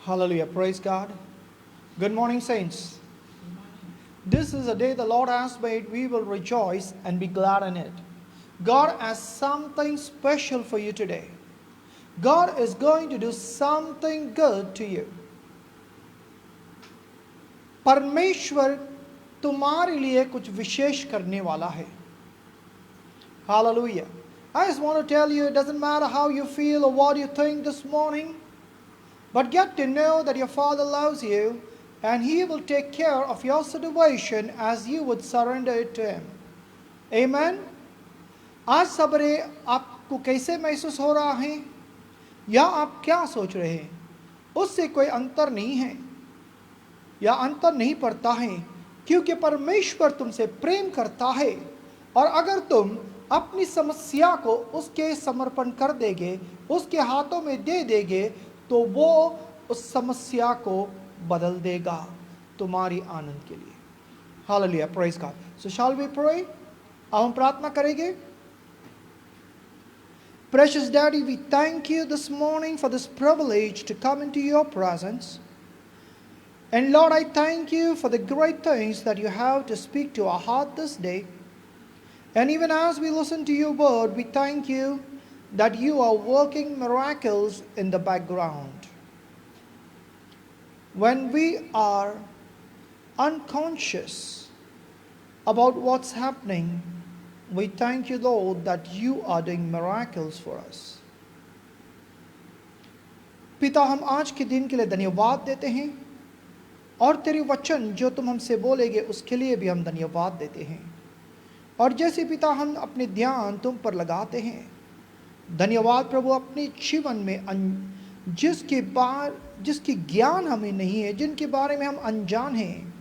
Hallelujah. Praise God. Good morning, saints. This is a day the Lord has made. We will rejoice and be glad in it. God has something special for you today. God is going to do something good to you. परमेश्वर तुम्हारे लिए कुछ विशेष करने वाला है. Hallelujah. I just want to tell you, it doesn't matter how you feel or what you think this morning, but get to know that your Father loves you and He will take care of your situation as you would surrender it to Him. Amen. आज सबरे आपको कैसे महसूस हो रहा है या आप क्या सोच रहे हैं, उससे कोई अंतर नहीं है या अंतर नहीं पड़ता है, क्योंकि परमेश्वर तुमसे प्रेम करता है. और अगर तुम अपनी समस्या को उसके समर्पण कर देगे, उसके हाथों में दे देगे, तो वो उस समस्या को बदल देगा तुम्हारी आनंद के लिए. Hallelujah, praise God. So shall we pray. अब हम प्रार्थना करेंगे. Precious Daddy, we thank you this morning for this privilege to come into your presence. And Lord, I thank you for the great things that you have to speak to our heart this day. And even as we listen to your word, we thank you that you are working miracles in the background. When we are unconscious about what's happening, we thank you, Lord, that you are doing miracles for us. पिता, हम आज के दिन के लिए धन्यवाद देते हैं और तेरे वचन जो तुम हमसे बोलेगे उसके लिए भी हम धन्यवाद देते हैं. और जैसे पिता हम अपने ध्यान तुम पर लगाते हैं, धन्यवाद प्रभु अपने जीवन में जिसकी ज्ञान हमें नहीं है, जिनके बारे में हम अनजान हैं,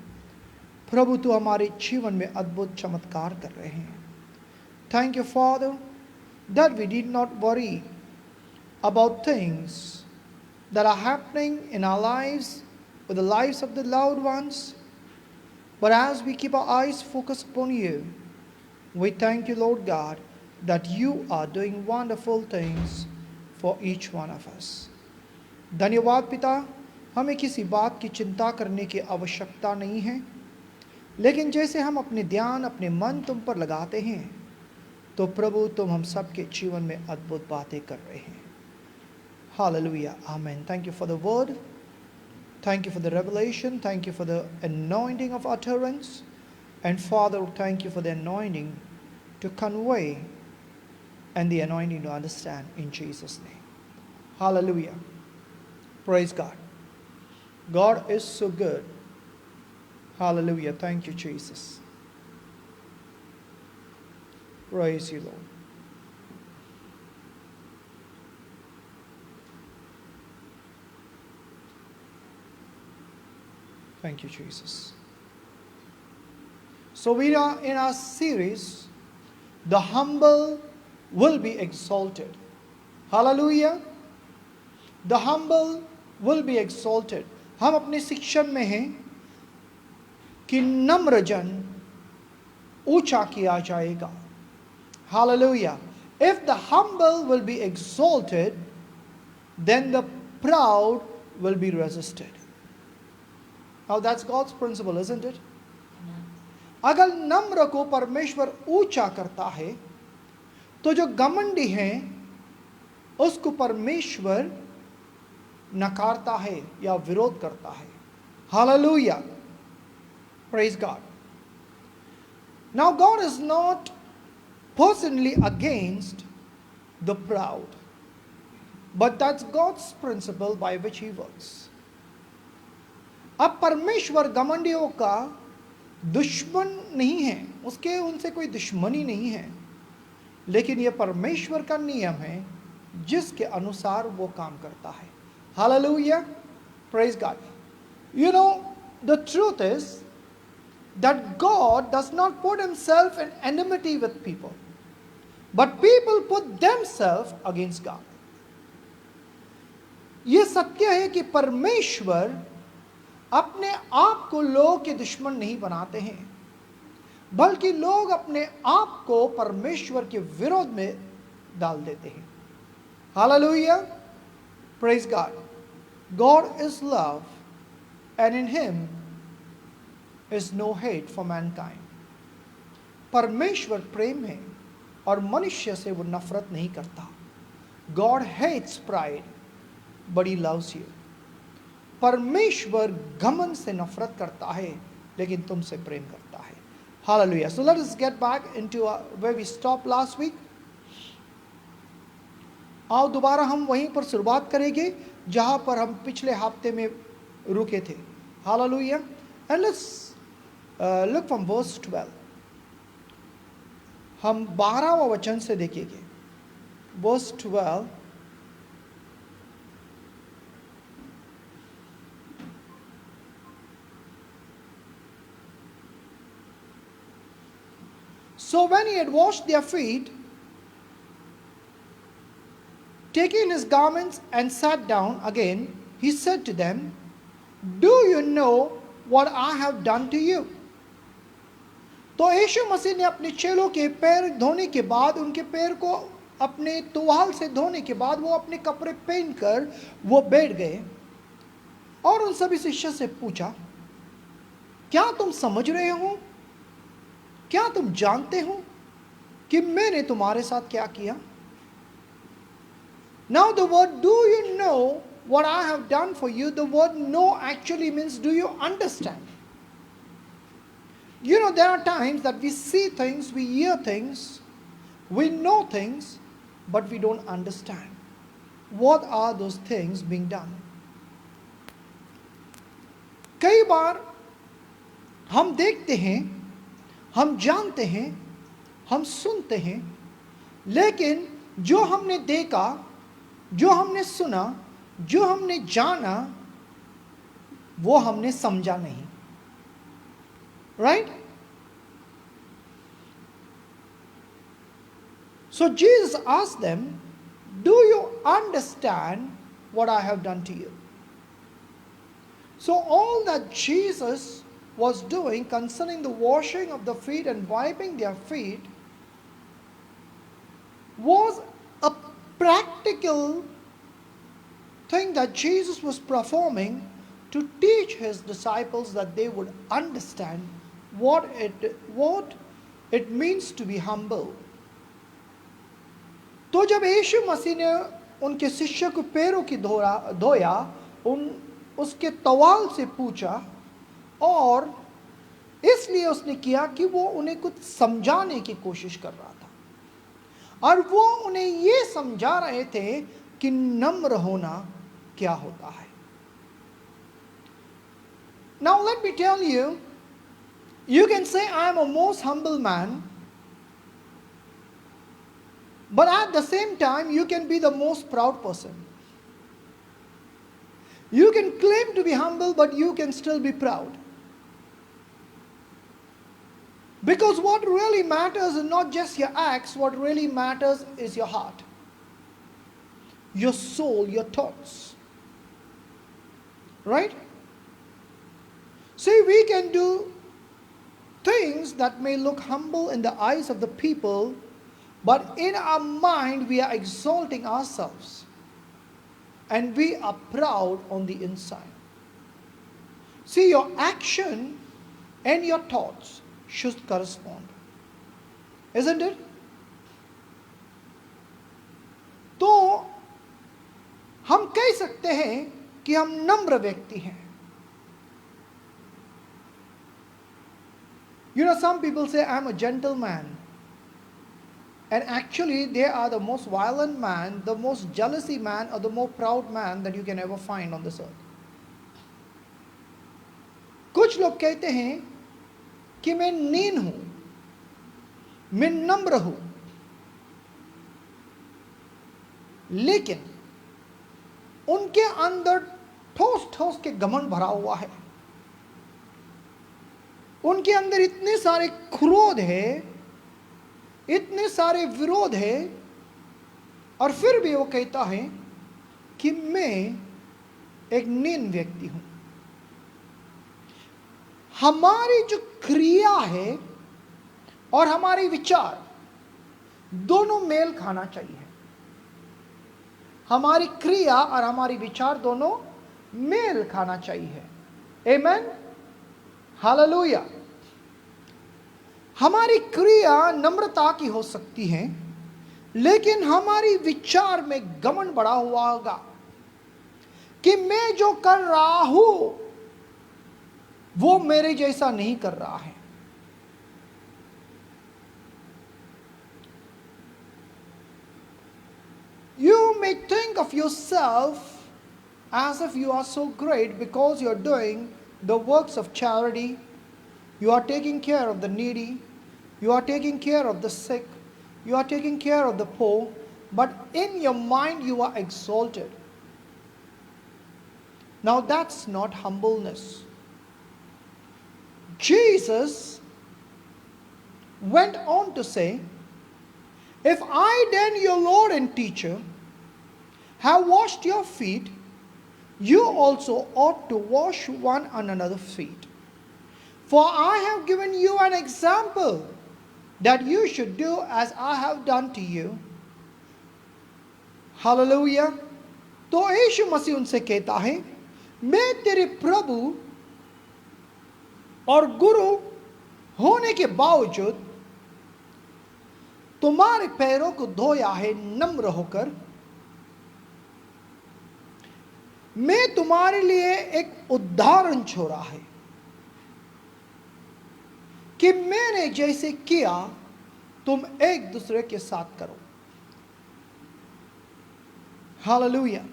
प्रभु तू हमारे जीवन में अद्भुत चमत्कार कर रहे हैं. Thank you, Father, that we did not worry about things that are happening in our lives, with the lives of the loved ones, but as we keep our eyes focused upon you, we thank you, Lord God, that you are doing wonderful things for each one of us. धन्यवाद पिता, हमें किसी बात की चिंता करने की आवश्यकता नहीं है, लेकिन जैसे हम अपने ध्यान अपने मन तुम पर लगाते हैं, तो प्रभु तुम हम सबके जीवन में अद्भुत बातें कर रहे हैं. Hallelujah. Amen. Thank you for the word. Thank you for the revelation. Thank you for the anointing of utterance. And Father, thank you for the anointing to convey and the anointing to understand in Jesus' name. Hallelujah. Praise God. God is so good. Hallelujah. Thank you, Jesus. Praise you, Lord. Thank you, Jesus. So we are in our series, The Humble Will Be Exalted. Hallelujah. The humble will be exalted. हम अपने शिक्षण में हैं कि नम्र जन ऊंचा किया जाएगा. Hallelujah. If the humble will be exalted, then the proud will be resisted. Now that's God's principle, isn't it? अगर नम्र को परमेश्वर ऊंचा करता है, तो जो घमंडी हैं उसको परमेश्वर नकारता है या विरोध करता है. Hallelujah. Praise God. Now God is not personally against the proud, but that's God's principle by which He works. अब परमेश्वर घमंडियों का दुश्मन नहीं है, उसके उनसे कोई दुश्मनी नहीं है, लेकिन यह परमेश्वर का नियम है जिसके अनुसार वो काम करता है. Hallelujah. Praise God. You know, the truth is that God does not put Himself in enmity with people, but people put themselves against God. ये सत्य है कि परमेश्वर अपने आप को लोगों के दुश्मन नहीं बनाते हैं, बल्कि लोग अपने आप को परमेश्वर के विरोध में डाल देते हैं. Hallelujah. Praise God. God is love, and in Him is no hate for mankind. परमेश्वर प्रेम है और मनुष्य से वो नफरत नहीं करता. God hates pride, but He loves you. परमेश्वर घमंड से नफरत करता है, लेकिन तुमसे प्रेम करता है. Hallelujah. So let us get back into where we stopped last week. आओ दोबारा हम वहीं पर शुरुआत करेंगे जहां पर हम पिछले हफ्ते में रुके थे. Hallelujah. And let's look from verse 12. हम 12वां वचन से देखेंगे. Verse 12. So when he had washed their feet, taking his garments and sat down again, he said to them, "Do you know what I have done to you?" तो यीशु मसीह ने अपने चेलों के पैर धोने के बाद, उनके पैर को अपने तुवाल से धोने के बाद, वो अपने कपड़े पहनकर वो बैठ गए और उन सभी शिष्यों से पूछा, क्या तुम समझ रहे हो, क्या तुम जानते हो कि मैंने तुम्हारे साथ क्या किया? Now the word "do you know what I have done for you," the word "know" actually means do you understand? You know, there are times that we see things, we hear things, we know things, but we don't understand. What are those things being done? कई बार हम देखते हैं, हम जानते हैं, हम सुनते हैं, लेकिन जो हमने देखा, जो हमने सुना, जो हमने जाना, वो हमने समझा नहीं. Right? So Jesus asked them, "Do you understand what I have done to you?" So all that Jesus was doing concerning the washing of the feet and wiping their feet was a practical thing that Jesus was performing to teach his disciples that they would understand what it means to be humble. तो जब यीशु मसीह ने उनके शिष्यों के पैरों की धोया, उसके तवाल से पूछा, और इसलिए उसने किया कि वो उन्हें कुछ समझाने की कोशिश कर रहा था, और वो उन्हें ये समझा रहे थे कि नम्र होना क्या होता है. Now let me tell you, you can say I am a most humble man, but at the same time you can be the most proud person. You can claim to be humble, but you can still be proud. Because what really matters is not just your acts, what really matters is your heart, your soul, your thoughts. Right? See, we can do things that may look humble in the eyes of the people, but in our mind we are exalting ourselves and we are proud on the inside. See, your action and your thoughts should correspond, isn't it? तो हम कह सकते हैं कि हम नम्र व्यक्ति हैं. You know, some people say I'm a gentleman, and actually they are the most violent man, the most jealousy man, or the most proud man that you can ever find on this earth. कुछ लोग कहते हैं कि मैं नीन हूं, मैं नम्र हूं, लेकिन उनके अंदर ठोस ठोस के घमंड भरा हुआ है. उनके अंदर इतने सारे क्रोध है, इतने सारे विरोध है, और फिर भी वो कहता है कि मैं एक नीन व्यक्ति हूं. हमारी जो क्रिया है और हमारे विचार दोनों मेल खाना चाहिए. हमारी क्रिया और हमारी विचार दोनों मेल खाना चाहिए। आमेन, हालेलुया। हमारी क्रिया नम्रता की हो सकती है, लेकिन हमारी विचार में घमंड बढ़ा हुआ होगा कि मैं जो कर रहा हूं वो मेरे जैसा नहीं कर रहा है। You may think of yourself as if you are so great because you are doing the works of charity, you are taking care of the needy, you are taking care of the sick, you are taking care of the poor, but in your mind you are exalted. Now that's not humbleness. Jesus went on to say, if I then, your Lord and teacher, have washed your feet, you also ought to wash one another's feet. For I have given you an example that you should do as I have done to you. Hallelujah. तो यीशु मसीह उनसे कहता है, मैं तेरे प्रभु और गुरु होने के बावजूद तुम्हारे पैरों को धोया है नम्र होकर। मैं तुम्हारे लिए एक उदाहरण छोड़ा है कि मैंने जैसे किया तुम एक दूसरे के साथ करो। Hallelujah.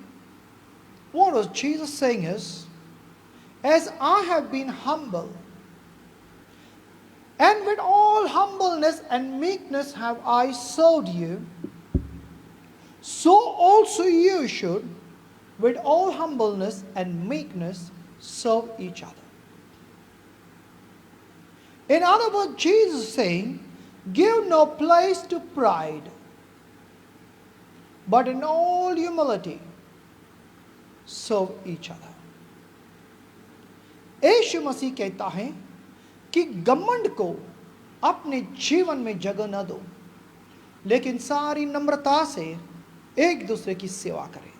What was Jesus saying is, as I have been humble, and with all humbleness and meekness have I served you, so also you should, with all humbleness and meekness, serve each other. In other words, Jesus is saying, give no place to pride, but in all humility, serve each other. यीशु मसीह कहता है कि घमंड को अपने जीवन में जगह न दो, लेकिन सारी नम्रता से एक दूसरे की सेवा करें।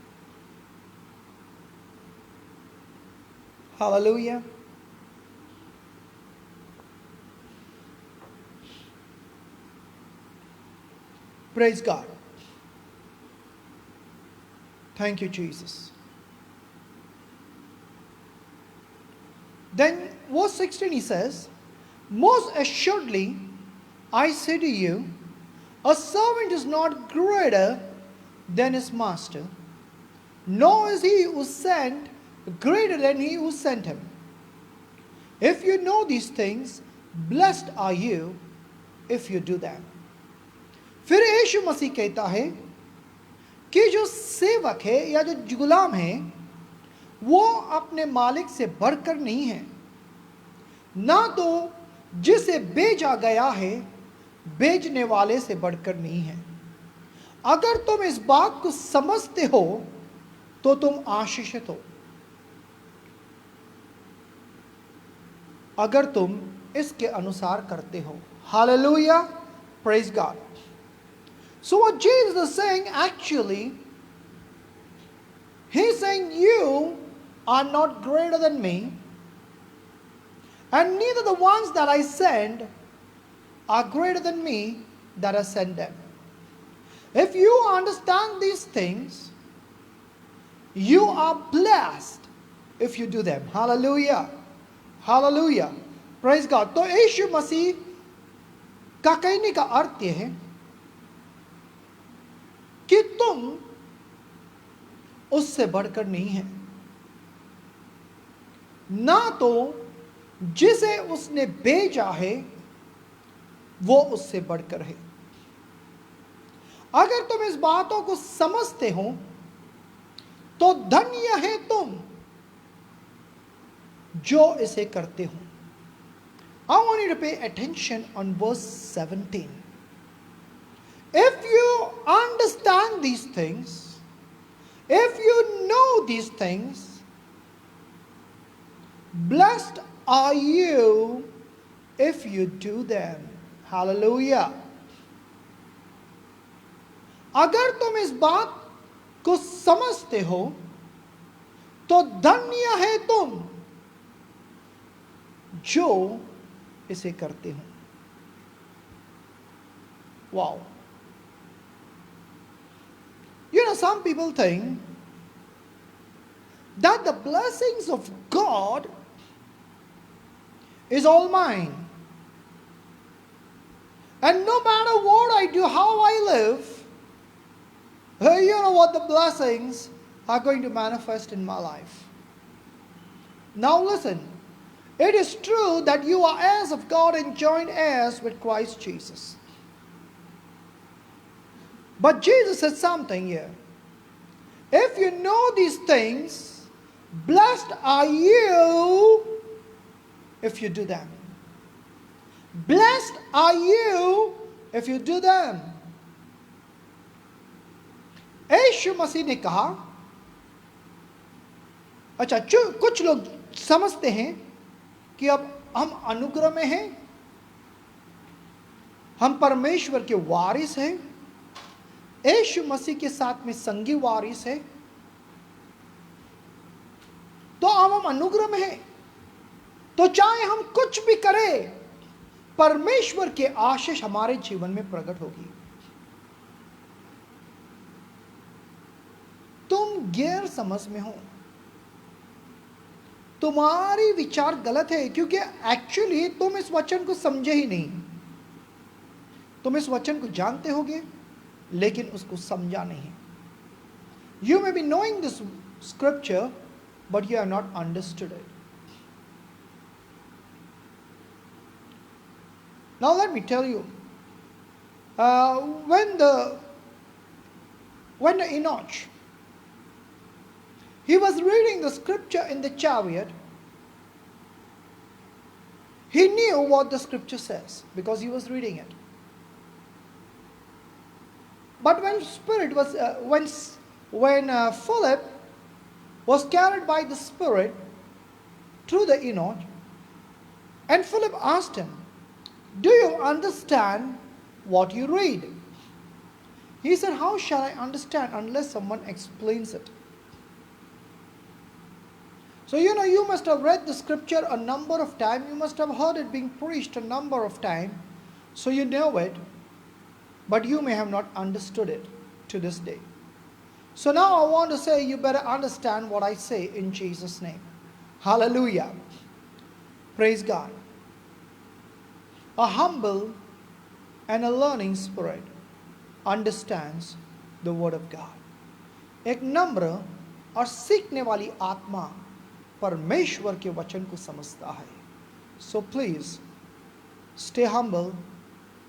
Hallelujah. Praise God. Thank you, Jesus. Then verse 16 he says, most assuredly I say to you, a servant is not greater than his master, nor is he who sent greater than he who sent him. If you know these things, blessed are you if you do them. फिर यीशु मसीह कहता है कि जो सेवक है या जो गुलाम है वो अपने मालिक से बढ़कर नहीं है, ना तो जिसे भेजा गया है भेजने वाले से बढ़कर नहीं है। अगर तुम इस बात को समझते हो तो तुम आशीषित हो, अगर तुम इसके अनुसार करते हो। Hallelujah, praise God. So what Jesus is saying, actually, he's saying you are not greater than me, and neither the ones that I send are greater than me that I send them. If you understand these things, you are blessed if you do them. Hallelujah. Hallelujah. Praise God. तो यीशु मसीह का कहने का अर्थ यह है कि तुम उससे बढ़कर नहीं है, ना तो जिसे उसने भेजा है वो उससे बढ़कर है। अगर तुम इस बातों को समझते हो तो धन्य है तुम जो इसे करते हो। I want you to pay attention on verse 17. If you understand these things, if you know these things, blessed are you if you do them. Hallelujah. अगर तुम इस बात को समझते हो तो धन्य है तुम जो इसे करते हो। Wow. You know, some people think that the blessings of God is all mine. And no matter what I do, how I live, you know what, the blessings are going to manifest in my life. Now listen, it is true that you are heirs of God and joint heirs with Christ Jesus. But Jesus said something here. If you know these things, blessed are you if you do them. Blessed are you if you do them. यीशु मसीह ने कहा, अच्छा कुछ लोग समझते हैं कि अब हम अनुग्रह में हैं, हम परमेश्वर के वारिस हैं, यीशु मसीह के साथ में संगी वारिस है, तो अब हम अनुग्रह में हैं, तो चाहे हम कुछ भी करें, परमेश्वर के आशीष हमारे जीवन में प्रकट होगी। तुम गैर समझ में हो, तुम्हारी विचार गलत है, क्योंकि एक्चुअली तुम इस वचन को समझे ही नहीं। तुम इस वचन को जानते होगे लेकिन उसको समझा नहीं। You may be knowing this scripture, but you have not understood it. Now let me tell you, when the Enoch, he was reading the scripture in the chariot, he knew what the scripture says because he was reading it. But when Philip was carried by the Spirit through the Enoch, and Philip asked him, "Do you understand what you read?" He said, "How shall I understand unless someone explains it?" So you must have read the scripture a number of times. You must have heard it being preached a number of times. So you know it. But you may have not understood it to this day. So now I want to say you better understand what I say in Jesus' name. Hallelujah. Praise God. A humble and a learning spirit understands the word of God. एक नम्र और सीखने वाली आत्मा परमेश्वर के वचन को समझता है. So please stay humble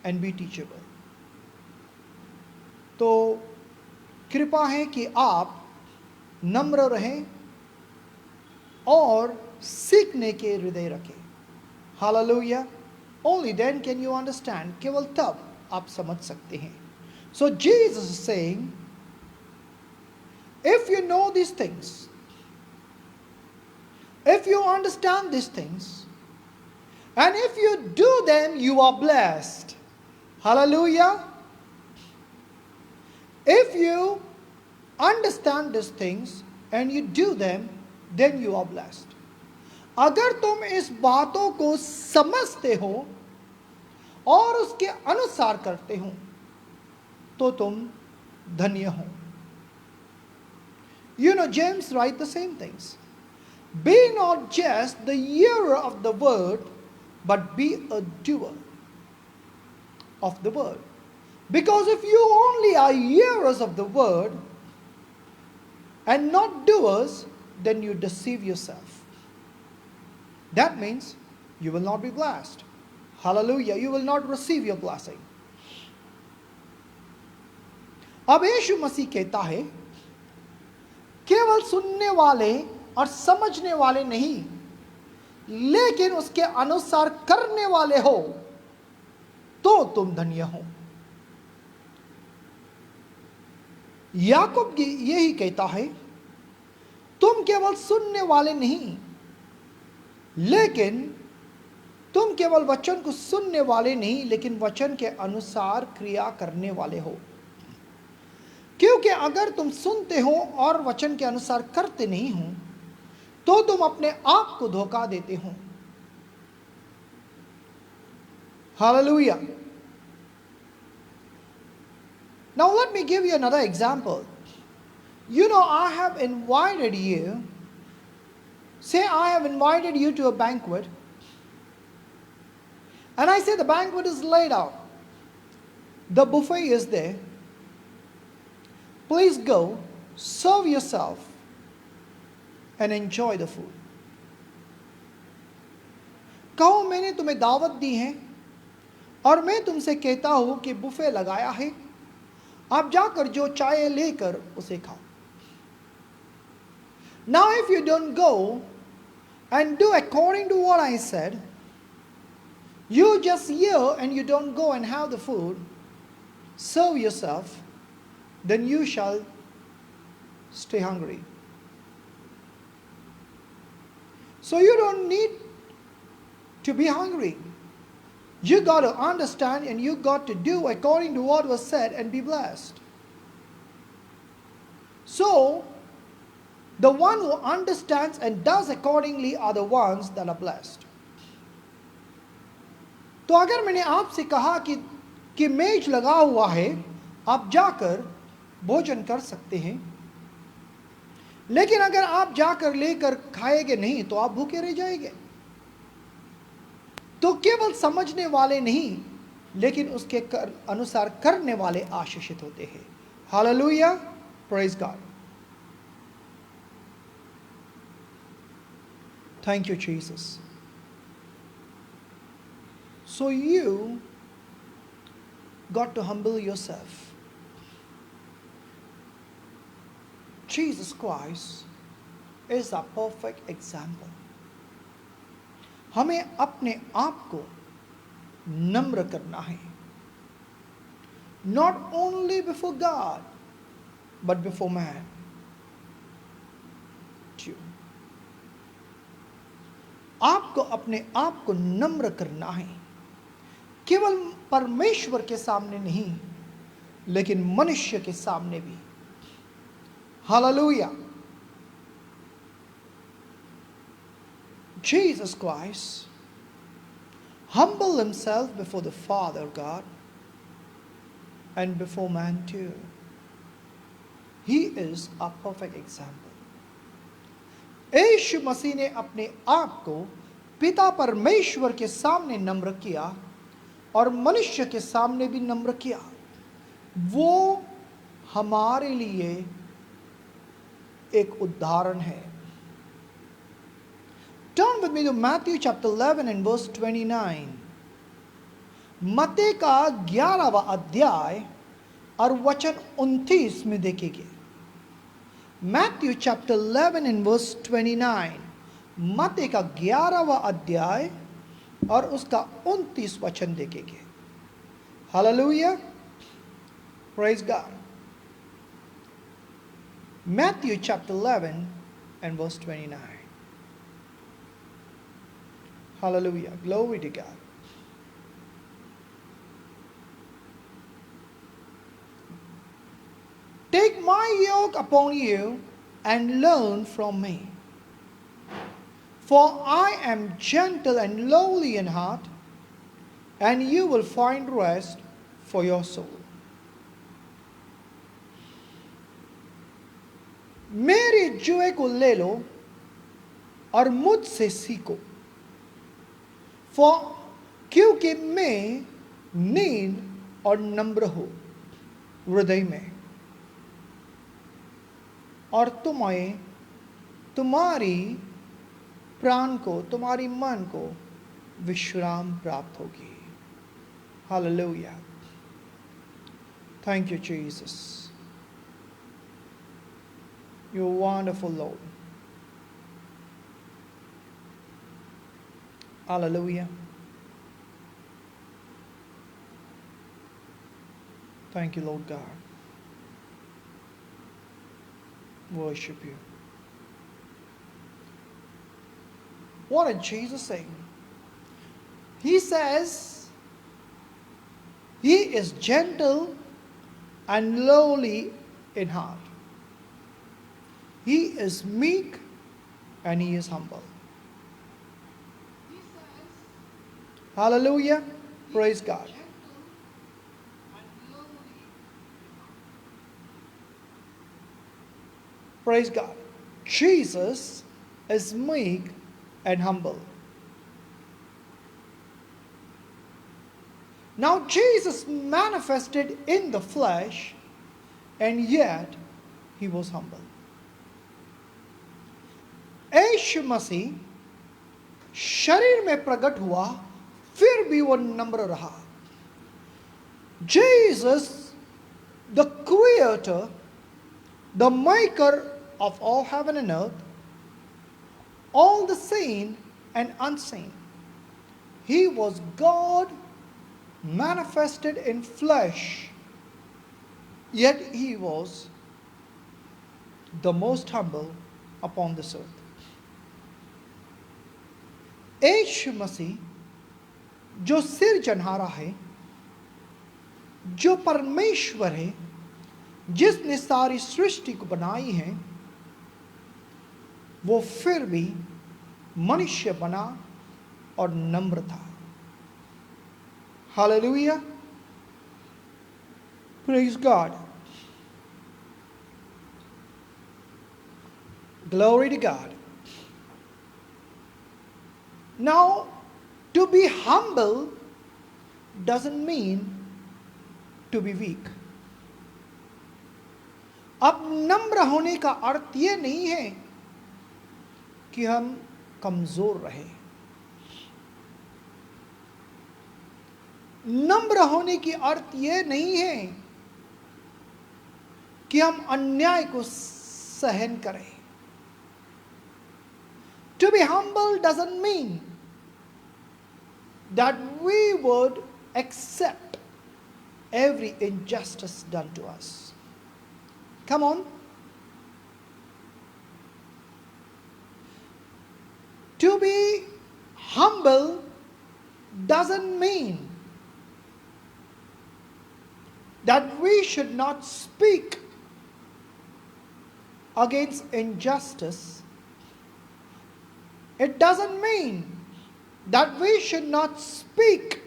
and be teachable. तो कृपा है कि आप नम्र रहें और सीखने के हृदय रखें. Hallelujah. Only then can you understand. केवल तब आप समझ सकते हैं. So Jesus is saying, if you know these things, if you understand these things, and if you do them, you are blessed. Hallelujah. If you understand these things and you do them, then you are blessed. अगर तुम इस बातों को समझते हो और उसके अनुसार करते हो तो तुम धन्य हो. James writes the same things. Be not just the hearer of the word, but be a doer of the word. Because if you only are hearers of the word and not doers, then you deceive yourself. That means you will not be blessed. Hallelujah. You will not receive your blessing. अब यीशु मसीह कहता है, केवल सुनने वाले और समझने वाले नहीं, लेकिन उसके अनुसार करने वाले हो तो तुम धन्य हो. याकूब यही कहता है, तुम केवल सुनने वाले नहीं, लेकिन तुम केवल वचन को सुनने वाले नहीं, लेकिन वचन के अनुसार क्रिया करने वाले हो. क्योंकि अगर तुम सुनते हो और वचन के अनुसार करते नहीं हो तो तुम अपने आप को धोखा देते हो। Hallelujah. Now let me give you another example. You know, I have invited you. Say I have invited you to a banquet, and I say the banquet is laid out. The buffet is there. Please go, serve yourself, and enjoy the food. कहो मैंने तुम्हें दावत दी है और मैं तुमसे कहता हूं कि बुफे लगाया है, आप जाकर जो चाहे लेकर उसे खाओ. Now if you don't go and do according to what I said, you just hear and you don't go and have the food, serve yourself, then you shall stay hungry. So you don't need to be hungry. You got to understand and you got to do according to what was said and be blessed. So, the one who understands and does accordingly are the ones that are blessed. तो अगर मैंने आपसे कहा कि मेज लगा हुआ है, आप जाकर भोजन कर सकते हैं, लेकिन अगर आप जाकर लेकर खाएंगे नहीं तो आप भूखे रह जाएंगे. तो केवल समझने वाले नहीं, लेकिन उसके अनुसार करने वाले आशीषित होते हैं. Hallelujah, praise God. Thank you, Jesus. So you got to humble yourself. Jesus Christ is a perfect example. हमें अपने आप को नम्र करना है. Not only before God, but before man. आपको अपने आप को नम्र करना है, केवल परमेश्वर के सामने नहीं, लेकिन मनुष्य के सामने भी. Hallelujah. Jesus Christ humbled himself before the Father God and before man too. He is a perfect example. यीशु मसीह ने अपने आप को पिता परमेश्वर के सामने नम्र किया और मनुष्य के सामने भी नम्र किया. वो हमारे लिए एक उदाहरण है. Turn with me to Matthew chapter 11 and verse 29. मत्ती का 11वां अध्याय और वचन 29 में देखेंगे. Matthew chapter 11 and verse 29. मत्ती का 11वां अध्याय और उसका 29 वचन देखेंगे. Hallelujah, praise God. Matthew chapter 11 and verse 29. Hallelujah. Glory to God. Take my yoke upon you and learn from me. For I am gentle and lowly in heart, and you will find rest for your soul. मेरे जुए को ले लो और मुझसे सीखो, क्योंकि मैं नीन और नम्र हो हृदय में, और तुम्हें तुम्हारी प्राण को, तुम्हारी मन को विश्राम प्राप्त होगी. Hallelujah. Thank you Jesus. You're wonderful, Lord. Hallelujah. Thank you, Lord God. Worship you. What did Jesus say? He says, He is gentle and lowly in heart. He is meek and he is humble. Hallelujah. Praise God. Praise God. Jesus is meek and humble. Now, Jesus manifested in the flesh, and yet he was humble. यीशु मसीह शरीर में प्रकट हुआ, फिर भी वो नम्र रहा. Jesus, the creator, the maker of all heaven and earth, all the seen and unseen, he was God manifested in flesh, yet he was the most humble upon this earth. यीशु मसीह जो सिरजनहारा है, जो परमेश्वर है, जिसने सारी सृष्टि को बनाई है, वो फिर भी मनुष्य बना और नम्र था. Hallelujah. Praise God. Glory to God. Now, to be humble doesn't mean to be weak. अब नम्र होने का अर्थ ये नहीं है कि हम कमजोर रहे. नम्र होने की अर्थ ये नहीं है कि हम अन्याय को सहन करें. To be humble doesn't mean that we would accept every injustice done to us. Come on. To be humble doesn't mean that we should not speak against injustice. It doesn't mean that we should not speak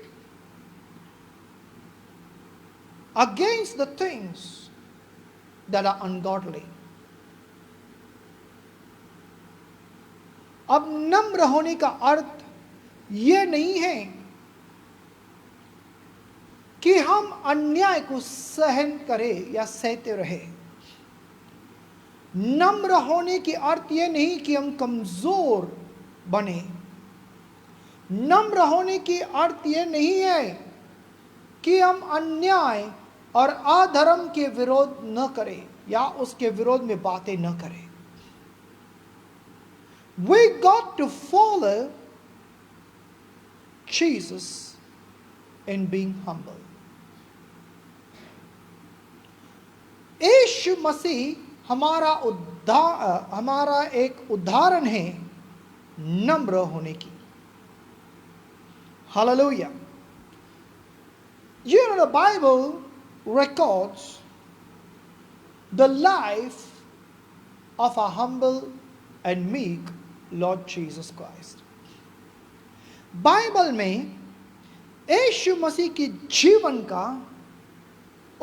against the things that are ungodly. अब नम्र होने का अर्थ ये नहीं है कि हम अन्याय को सहन करें या सहते रहे. नम्र होने की अर्थ ये नहीं कि हम कमजोर बने. नम्र होने की अर्थ ये नहीं है कि हम अन्याय और अधर्म के विरोध न करें या उसके विरोध में बातें न करें. We got to follow Jesus in being humble. यीशु मसीह हमारा एक उदाहरण है नम्र होने की. Hallelujah. You know, the Bible records the life of a humble and meek Lord Jesus Christ. Bible में यीशु मसीह के जीवन का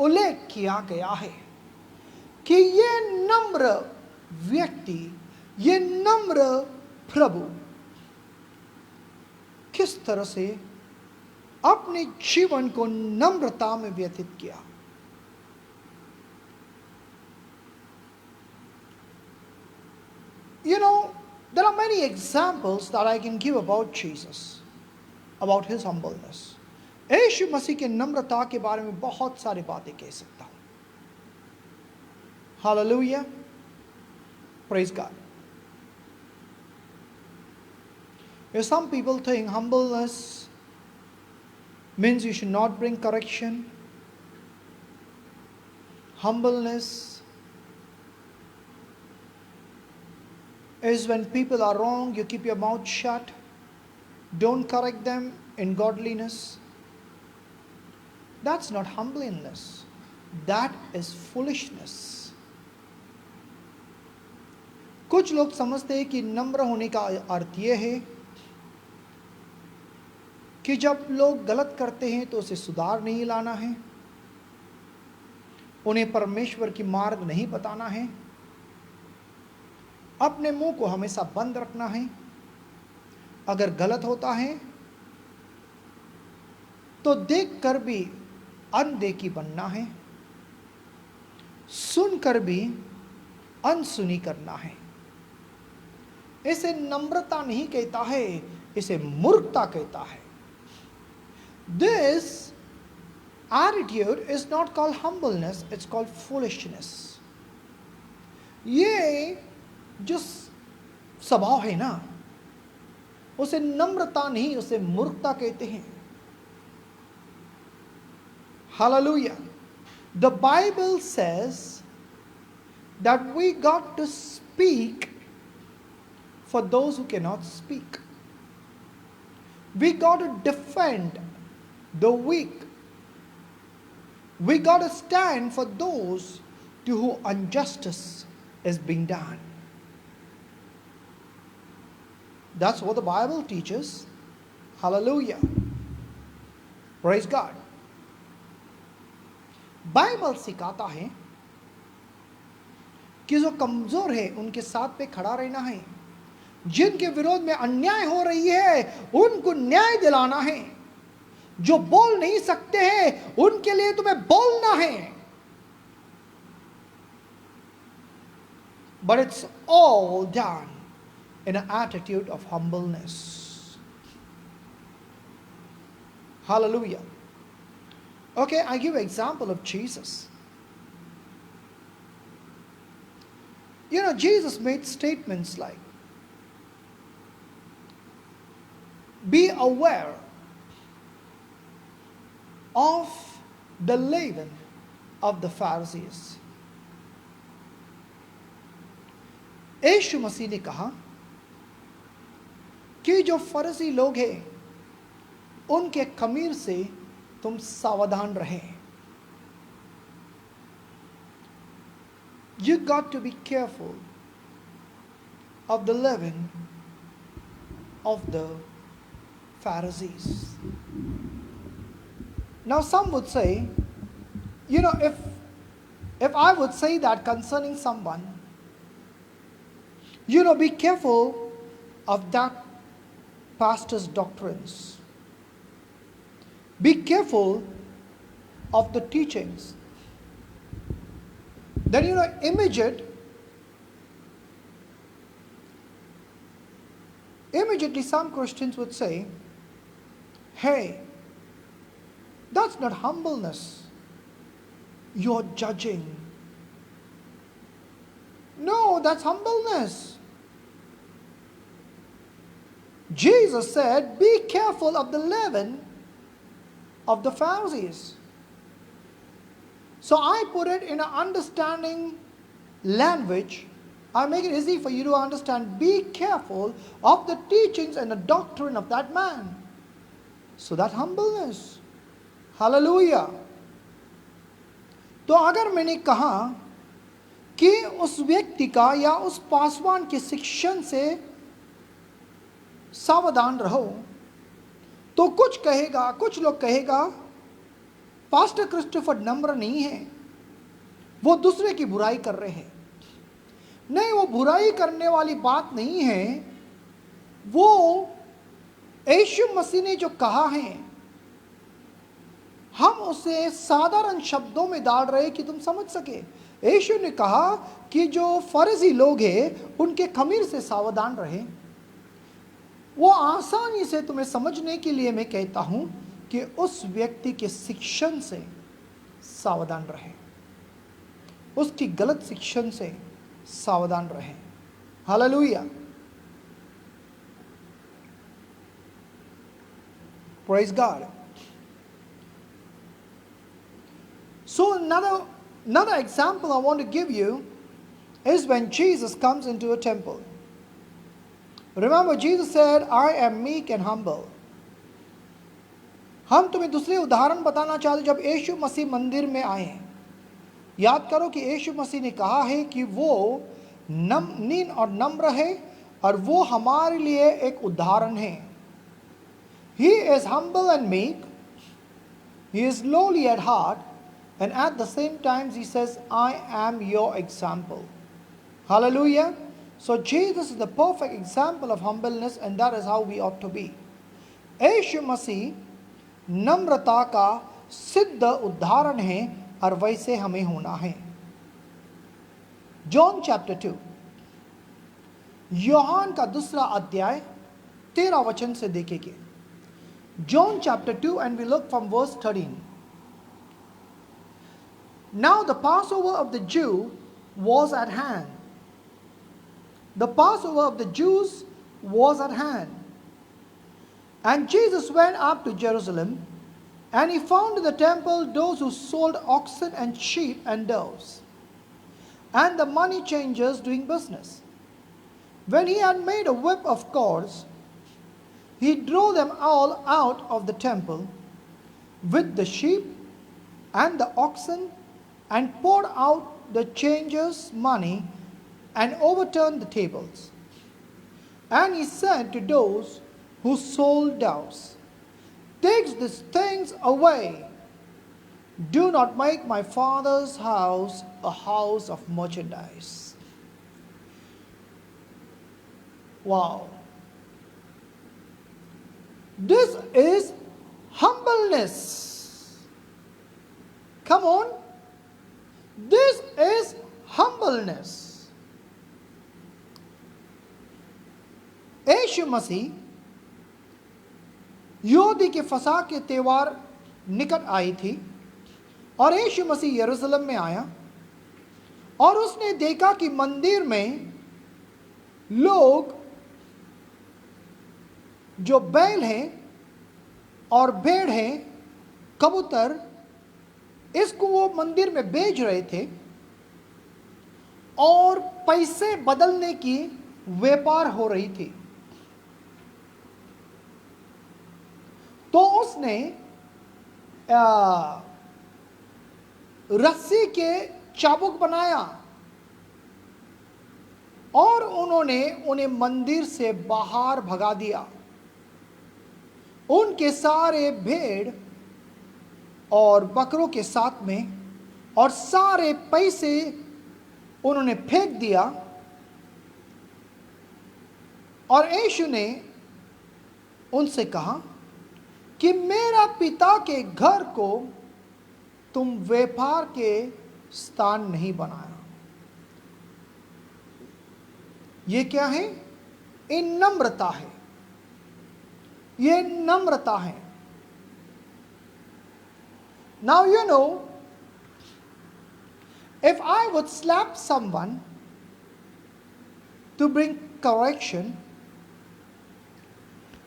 उल्लेख किया गया है कि ये नम्र व्यक्ति, ये नम्र प्रभु किस तरह से अपने जीवन को नम्रता में व्यतीत किया. You know, there are many examples that I can give about Jesus, about his humbleness. यीशु मसीह के नम्रता के बारे में बहुत सारी बातें कह सकता हूं. Hallelujah. Praise God. Some people think humbleness means you should not bring correction. Humbleness is when people are wrong, you keep your mouth shut. Don't correct them in godliness. That's not humbleness. That is foolishness. कुछ लोग समझते हैं कि नम्र होने का अर्थ यह है कि जब लोग गलत करते हैं तो उसे सुधार नहीं लाना है, उन्हें परमेश्वर की मार्ग नहीं बताना है, अपने मुंह को हमेशा बंद रखना है, अगर गलत होता है तो देखकर भी अनदेखी बनना है, सुनकर भी अनसुनी करना है। इसे नम्रता नहीं कहता है, इसे मूर्खता कहता है। This attitude is not called humbleness, it's called foolishness. ये जो स्वभाव है ना, उसे नम्रता नहीं, उसे मूर्खता कहते हैं। Hallelujah. The Bible says that we got to speak for those who cannot speak. We got to defend the weak. We got to stand for those to whom injustice is being done. That's what the Bible teaches. Hallelujah. Praise God. Bible सिखाता है कि जो कमजोर है उनके साथ पे खड़ा रहना है, जिनके विरोध में अन्याय हो रही है उनको न्याय दिलाना है, जो बोल नहीं सकते हैं उनके लिए तुम्हें बोलना है। But it's all done in an attitude of humbleness. Hallelujah. Okay, I give an example of Jesus. You know, Jesus made statements like, be aware of the leaven of the Pharisees. यीशु मसीह ने कहा कि जो फरीसी लोग हैं उनके खमीर से तुम सावधान रहे। You got to be careful of the leaven of the Pharisees. Now some would say, you know, if I would say that concerning someone, you know, be careful of that pastor's doctrines. Be careful of the teachings. Then, you know, immediately some Christians would say, hey, that's not humbleness. You're judging. No, that's humbleness. Jesus said, be careful of the leaven of the Pharisees. So I put it in an understanding language. I make it easy for you to understand. Be careful of the teachings and the doctrine of that man. So that humbleness. Hallelujah. तो अगर मैंने कहा कि उस व्यक्ति का या उस पासवान के शिक्षण से सावधान रहो, तो कुछ लोग कहेगा पास्टर क्रिस्टोफर नम्र नहीं है, वो दूसरे की बुराई कर रहे हैं। नहीं, वो बुराई करने वाली बात नहीं है, वो यीशु मसीह ने जो कहा है हम उसे साधारण शब्दों में डाल रहे कि तुम समझ सके। यीशु ने कहा कि जो फरीसी लोग हैं उनके खमीर से सावधान रहे। वो आसानी से तुम्हें समझने के लिए मैं कहता हूं कि उस व्यक्ति के शिक्षण से सावधान रहे, उसकी गलत शिक्षण से सावधान रहे। Hallelujah, praise God. So another example I want to give you is when Jesus comes into a temple. Remember, Jesus said, I am meek and humble. हम तुम्हें दूसरे उदाहरण बताना चाहते जब यीशु मसीह मंदिर में आए। याद करो कि यीशु मसीह ने कहा है कि वो नीन और नम्र है और वो हमारे लिए एक उदाहरण है. He is humble and meek. He is lowly at heart, and at the same time he says, I am your example. Hallelujah. So Jesus is the perfect example of humbleness, and that is how we ought to be. यीशु मसीह नम्रता का सिद्ध उदाहरण है और वैसे हमें होना है. John chapter 2, Yohan का दूसरा अध्याय 13 वचन से देखेंगे. John chapter 2, and we look from verse 13. Now the Passover of the Jew was at hand. The Passover of the Jews was at hand. And Jesus went up to Jerusalem, and he found in the temple those who sold oxen and sheep and doves, and the money changers doing business. When he had made a whip of cords, he drove them all out of the temple with the sheep and the oxen, and poured out the changers' money and overturned the tables. And he said to those who sold doves, take these things away. Do not make my Father's house a house of merchandise. Wow. This is humbleness. Come on. This is humbleness. यीशु मसीह यहूदी के फसह के त्यौहार निकट आई थी और यीशु मसीह यरूशलेम में आया और उसने देखा कि मंदिर में लोग जो बैल हैं और भेड़ हैं, कबूतर, इसको वो मंदिर में बेच रहे थे और पैसे बदलने की व्यापार हो रही थी. तो उसने रस्सी के चाबुक बनाया और उन्होंने उन्हें मंदिर से बाहर भगा दिया. उनके सारे भेड़ और बकरों के साथ में और सारे पैसे उन्होंने फेंक दिया. और यीशु ने उनसे कहा कि मेरा पिता के घर को तुम व्यापार के स्थान नहीं बनाया. ये क्या है? ये नम्रता है. ये नम्रता है. Now you know, if I would slap someone to bring correction,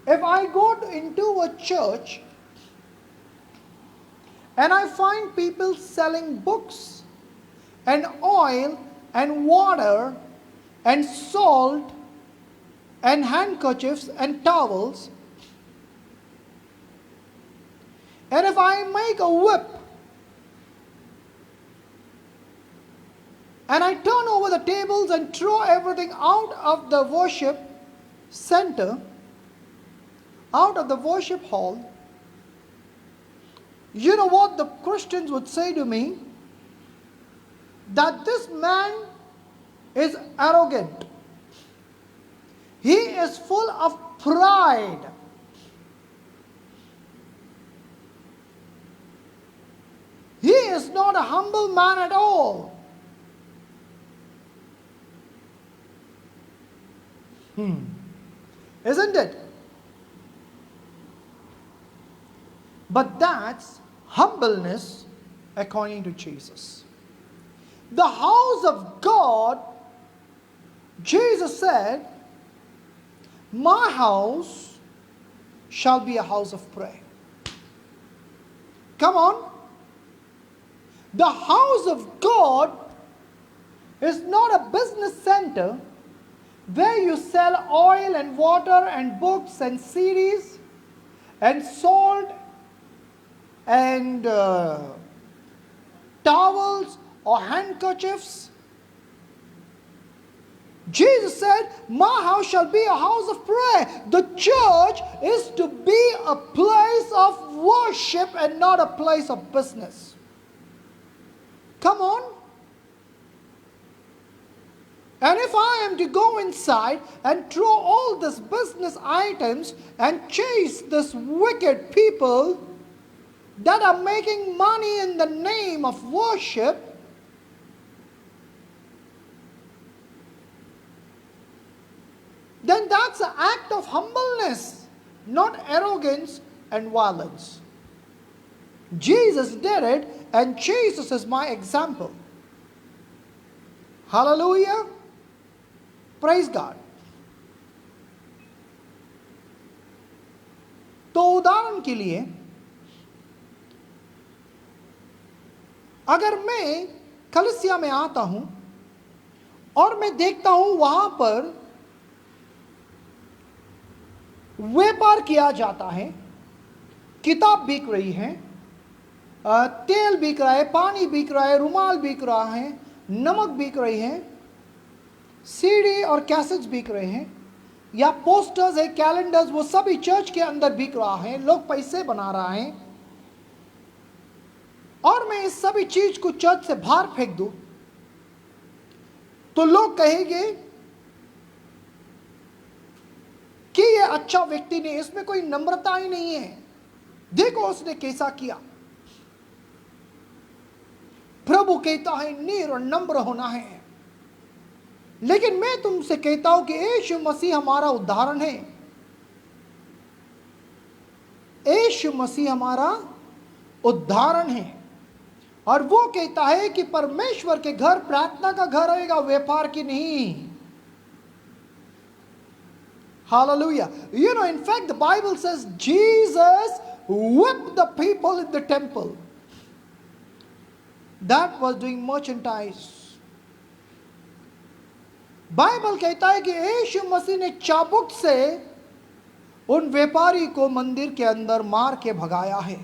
if I go into a church and I find people selling books and oil and water and salt and handkerchiefs and towels, and if I make a whip and I turn over the tables and throw everything out of the worship center, out of the worship hall, you know what the Christians would say to me? That this man is arrogant. He is full of pride. He is not a humble man at all. Isn't it? But that's humbleness according to Jesus. The house of God, Jesus said, my house shall be a house of prayer. Come on. The house of God is not a business center where you sell oil and water and books and CDs and salt and towels or handkerchiefs. Jesus said, my house shall be a house of prayer. The church is to be a place of worship and not a place of business. Come on. And if I am to go inside and throw all these business items and chase these wicked people that are making money in the name of worship, then that's an act of humbleness, not arrogance and violence. Jesus did it, and Jesus is my example. Hallelujah. Praise God. तो उदाहरण के लिए अगर मैं कलीसिया में आता हूं और मैं देखता हूं वहां पर व्यापार किया जाता है, किताब बिक रही है, तेल बिक रहा है, पानी बिक रहा है, रुमाल बिक रहा है, नमक बिक रही है, सीडी और कैसेट्स बिक रहे हैं, या पोस्टर्स है, कैलेंडर्स, वो सभी चर्च के अंदर बिक रहा है, लोग पैसे बना रहा है, और मैं इस सभी चीज को चर्च से बाहर फेंक दूं, तो लोग कहेंगे कि ये अच्छा व्यक्ति नहीं, इसमें कोई नम्रता ही नहीं है, देखो उसने कैसा किया। प्रभु कहता है नीर और नम्र होना है, लेकिन मैं तुमसे कहता हूं कि यीशु मसीह हमारा उदाहरण है। यीशु मसीह हमारा उदाहरण है, और वो कहता है कि परमेश्वर के घर प्रार्थना का घर रहेगा, व्यापार की नहीं। Hallelujah. You know, in fact, the Bible says Jesus whipped the people in the temple that was doing merchandise. Bible कहता है कि यीशु मसीह ने चाबुक से उन व्यापारी को मंदिर के अंदर मार के भगाया है।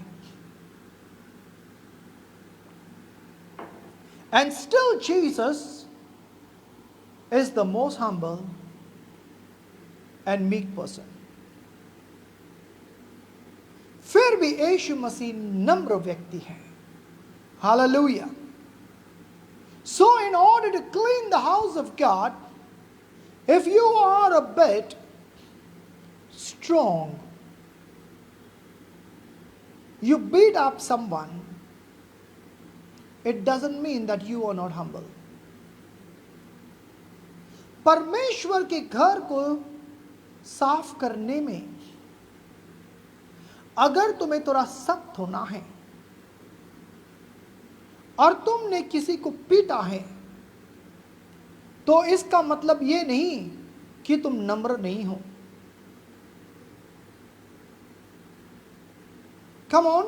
And still Jesus is the most humble and meek person. फिर भी यीशु मसीह नम्र व्यक्ति है। Hallelujah. So in order to clean the house of God, if you are a bit strong, you beat up someone, it doesn't mean that you are not humble. परमेश्वर के घर को साफ करने में अगर तुम्हें थोड़ा सख्त होना है और तुमने किसी को पीटा है, तो इसका मतलब ये नहीं कि तुम नम्र नहीं हो। Come on.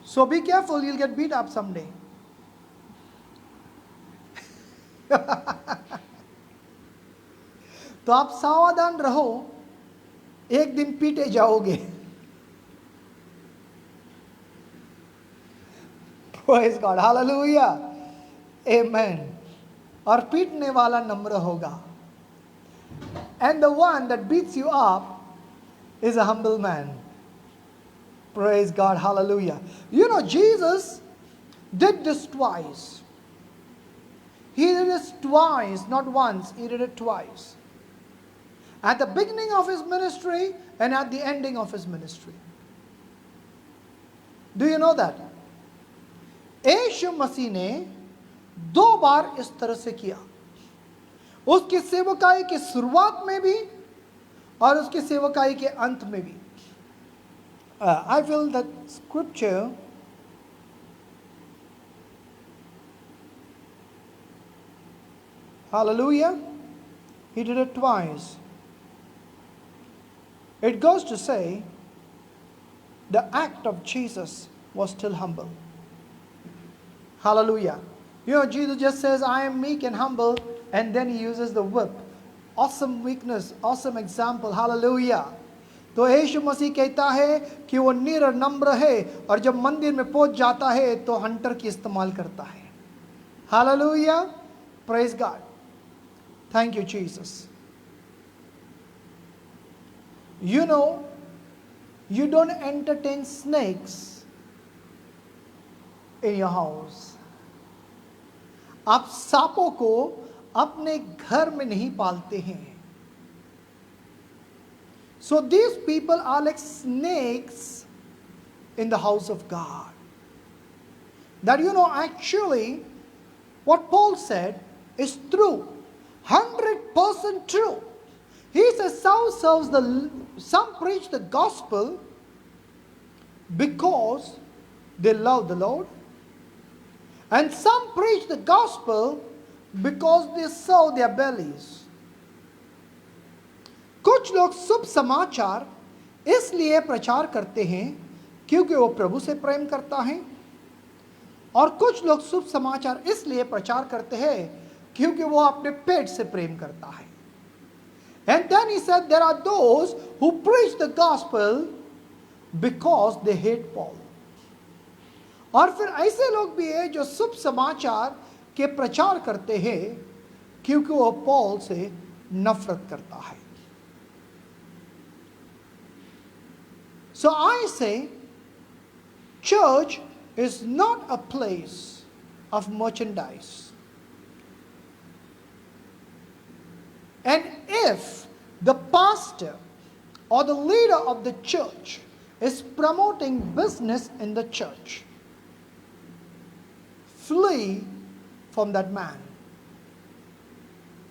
So be careful, you'll get beat up someday. तो आप सावधान रहो, एक दिन पीटे जाओगे। Praise God, hallelujah, amen. और पीटने वाला नम्र होगा. And the one that beats you up is a humble man. Praise God, hallelujah. You know, Jesus did this twice. He did this twice, not once, he did it twice. At the beginning of his ministry and at the ending of his ministry. Do you know that? यीशु मसीह ने दो बार इस तरह से किया, उसकी सेवकाई की शुरुआत में भी और उसकी सेवकाई के अंत में भी. I feel that scripture hallelujah, he did it twice. It goes to say the act of Jesus was still humble. Hallelujah. You know, Jesus just says, I am meek and humble, and then he uses the whip. Awesome weakness, awesome example. Hallelujah. तो यीशु मसीह कहता है कि वो नीर और नम्र है, और जब मंदिर में पहुंच जाता है तो हंटर की इस्तेमाल करता है. Hallelujah. Praise God. Thank you, Jesus. You know, you don't entertain snakes in your house. आप सांपों को अपने घर में नहीं पालते हैं. So these people are like snakes in the house of God. That actually what Paul said is true, 100% true. He says some preach the gospel because they love the Lord, and some preach the gospel because they serve their bellies. कुछ लोग शुभ समाचार इसलिए प्रचार करते हैं क्योंकि वो प्रभु से प्रेम करता है, और कुछ लोग शुभ समाचार इसलिए प्रचार करते हैं क्योंकि वो अपने पेट से प्रेम करता है. And then he said there are those who preach the gospel because they hate Paul. और फिर ऐसे लोग भी हैं जो शुभ समाचार के प्रचार करते हैं क्योंकि वो पॉल से नफरत करता है. So I say, church is not a place of merchandise. And if the pastor or the leader of the church is promoting business in the church, flee from that man.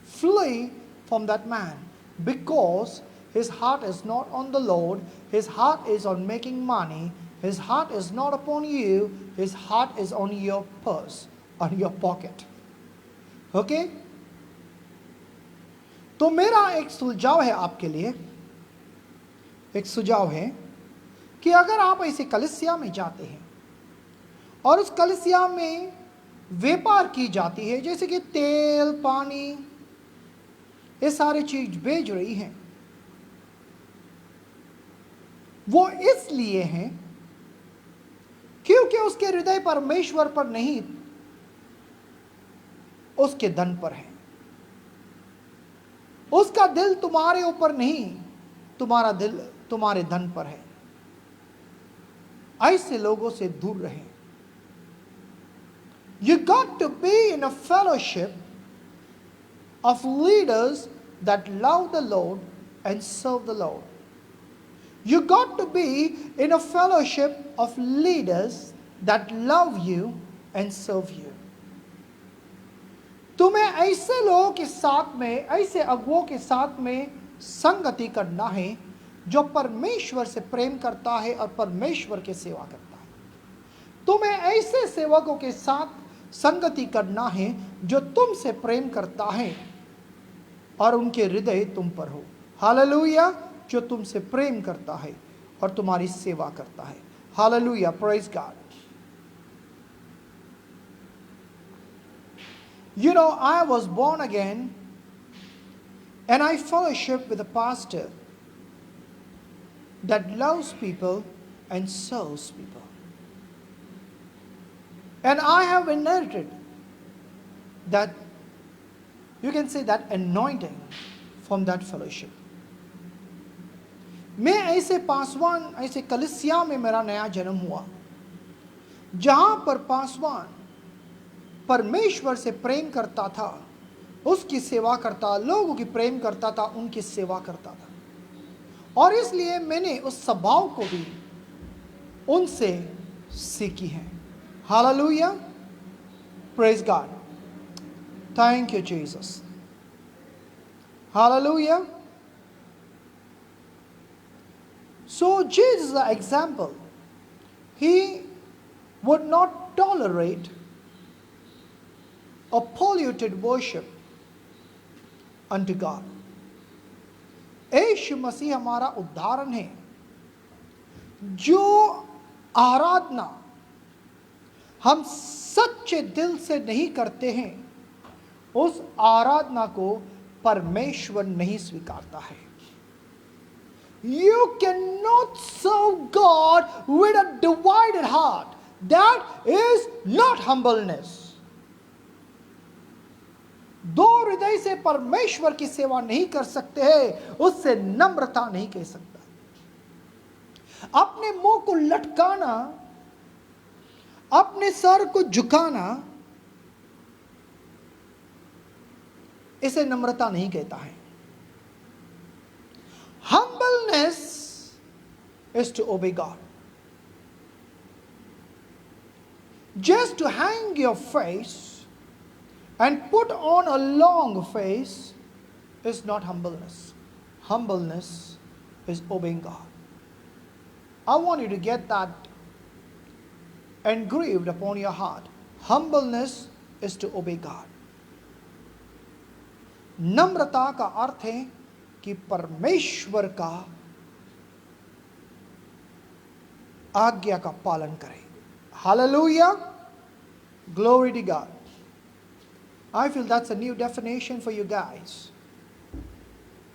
Flee from that man, because his heart is not on the Lord, his heart is on making money, his heart is not upon you, his heart is on your purse, on your pocket. Okay? तो मेरा एक सुझाव है आपके लिए, एक सुझाव है कि अगर आप ऐसे कलीसिया में जाते हैं और उस कलीसिया में व्यापार की जाती है, जैसे कि तेल, पानी, ये सारी चीज बेच रही हैं, वो इसलिए हैं क्योंकि उसके हृदय परमेश्वर पर नहीं, उसके धन पर है. उसका दिल तुम्हारे ऊपर नहीं, तुम्हारा दिल तुम्हारे धन पर है. ऐसे लोगों से दूर रहें. You got to be in a fellowship of leaders that love the Lord and serve the Lord. You got to be in a fellowship of leaders that love you and serve you. तुम्हें ऐसे लोगों के साथ में, ऐसे अगुओं के साथ में संगति करना है जो परमेश्वर से प्रेम करता है और परमेश्वर की सेवा करता है. तुम्हें ऐसे सेवकों के साथ संगति करना है जो तुमसे प्रेम करता है और उनके हृदय तुम पर हो. हालेलुया. जो तुमसे प्रेम करता है और तुम्हारी सेवा करता है. Hallelujah. Praise God. You know, I was born again and I fellowship with a pastor that loves people and serves people. And I have inherited that, you can say, that anointing from that fellowship. मैं ऐसे पासवान, ऐसे कलीसिया में मेरा नया जन्म हुआ जहां पर पासवान परमेश्वर से प्रेम करता था, उसकी सेवा करता, लोगों की प्रेम करता था, उनकी सेवा करता था. और इसलिए मैंने उस स्वभाव को भी उनसे सीखी है. Hallelujah. Praise God. Thank you Jesus. Hallelujah. So Jesus is an example. He would not tolerate a polluted worship unto God. यीशु मसीह हमारा उदाहरण है. जो आराधना हम सच्चे दिल से नहीं करते हैं, उस आराधना को परमेश्वर नहीं स्वीकारता है. You cannot serve God with a divided heart. That is not humbleness. दो हृदय से परमेश्वर की सेवा नहीं कर सकते हैं, उससे नम्रता नहीं कह सकता। अपने मुंह को लटकाना, अपने सर को झुकाना, इसे नम्रता नहीं कहता है। Humbleness is to obey God. Just to hang your face and put on a long face is not humbleness. Humbleness is obeying God. I want you to get that engraved upon your heart. Humbleness is to obey God. नम्रता का अर्थ है कि परमेश्वर का आज्ञा का पालन करें। Hallelujah! Glory to God. I feel that's a new definition for you guys.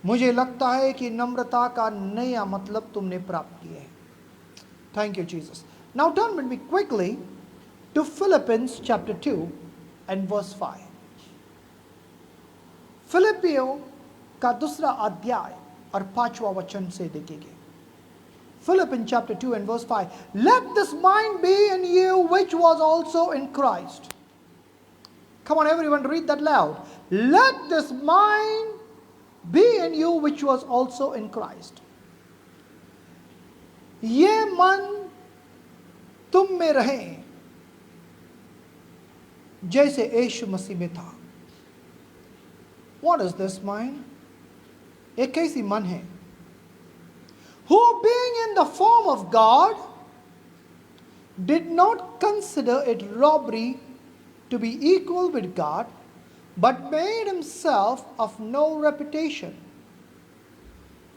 मुझे लगता है कि नम्रता का नया मतलब तुमने प्राप्त किया है। Thank you, Jesus. Now turn with me quickly to Philippians chapter 2 and verse 5. फिलिपियों का दूसरा अध्याय और 5वां वचन से देखेंगे। Philippians chapter 2 and verse 5. Let this mind be in you which was also in Christ. Come on, everyone, read that loud. Let this mind be in you which was also in Christ. ये मन तुम में रहे जैसे यीशु मसीह में था। What is this mind? एक कैसी मन है? Who being in the form of God did not consider it robbery to be equal with God, but made himself of no reputation,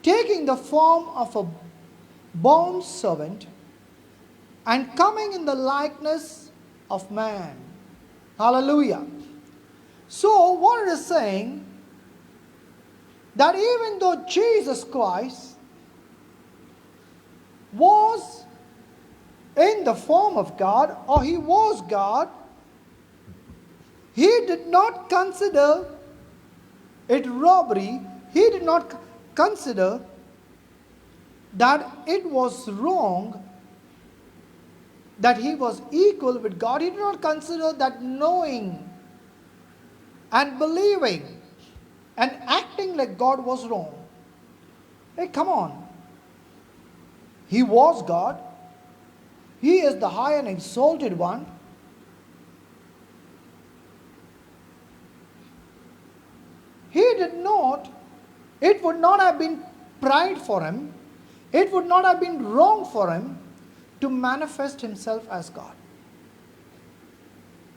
taking the form of a bond servant and coming in the likeness of man. Hallelujah. So what it is saying, that even though Jesus Christ was in the form of God, or he was God, he did not consider it robbery. He did not consider that it was wrong that he was equal with God. He did not consider that knowing and believing and acting like God was wrong. Hey, come on. He was God. He is the high and exalted one. He did not, it would not have been pride for him, it would not have been wrong for him to manifest himself as God.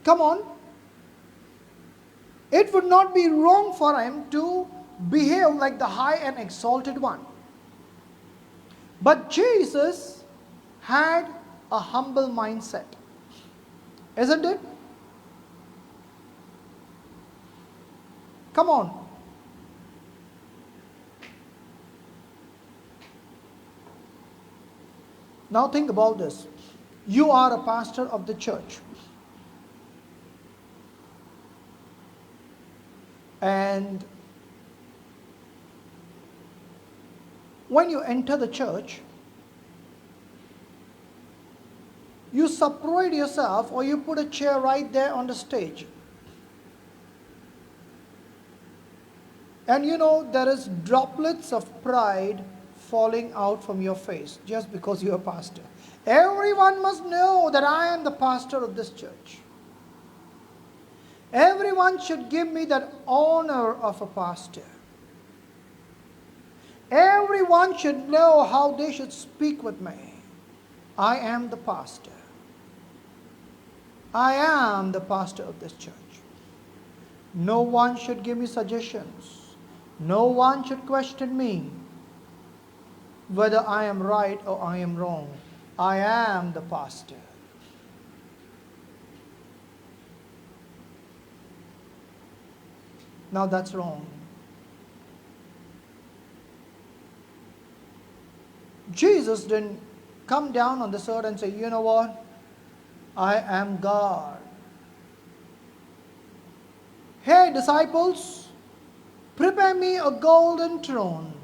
Come on. It would not be wrong for him to behave like the high and exalted one. But Jesus had a humble mindset. Isn't it? Come on. Now think about this. You are a pastor of the church. And when you enter the church, you separate yourself or you put a chair right there on the stage. And you know, there is droplets of pride falling out from your face just because you are a pastor. Everyone must know that I am the pastor of this church. Everyone should give me that honor of a pastor. Everyone should know how they should speak with me. I am the pastor. I am the pastor of this church. No one should give me suggestions. No one should question me whether I am right or I am wrong. I am the pastor. Now that's wrong. Jesus didn't come down on this earth and say, you know what? I am God. Hey disciples, prepare me a golden throne.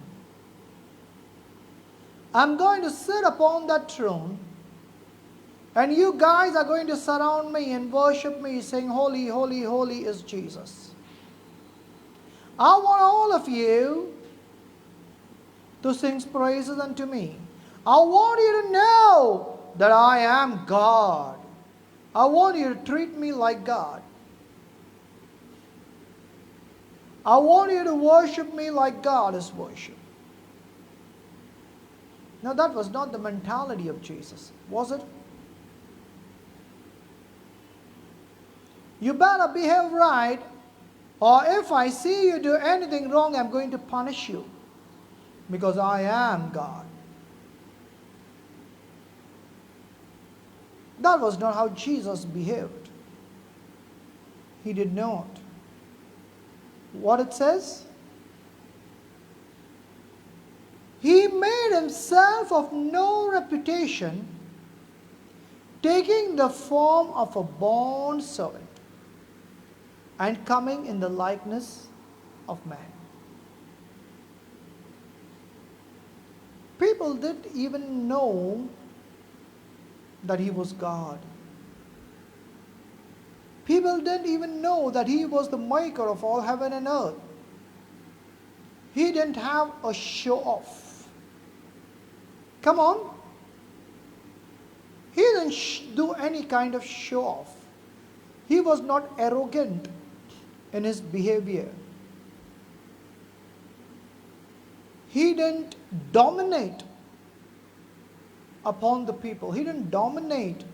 I'm going to sit upon that throne, and you guys are going to surround me and worship me, saying, Holy, holy, holy is Jesus. I want all of you to sing praises unto me. I want you to know that I am God. I want you to treat me like God. I want you to worship me like God is worshipped. Now that was not the mentality of Jesus, was it? You better behave right, or if I see you do anything wrong, I'm going to punish you, because I am God. That was not how Jesus behaved. He did not. What it says? He made himself of no reputation, taking the form of a bond servant and coming in the likeness of man. People didn't even know that he was God. People didn't even know that he was the maker of all heaven and earth. He didn't have a show off. Come on. He didn't do any kind of show off. He was not arrogant in his behavior. He didn't dominate upon the people. He didn't dominate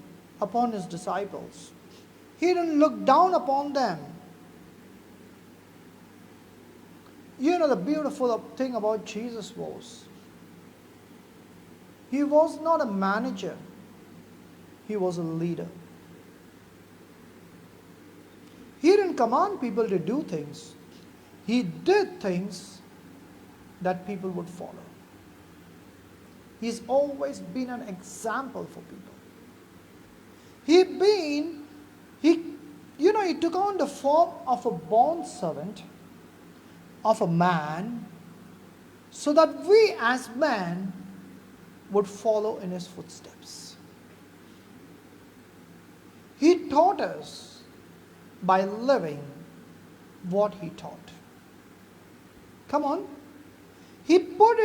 upon his disciples. He didn't look down upon them. You know, the beautiful thing about Jesus was, he was not a manager. He was a leader. He didn't command people to do things. He did things that people would follow. He's always been an example for people. He took on the form of a bond servant of a man, so that we as men would follow in his footsteps. He taught us by living what he taught. Come on. He did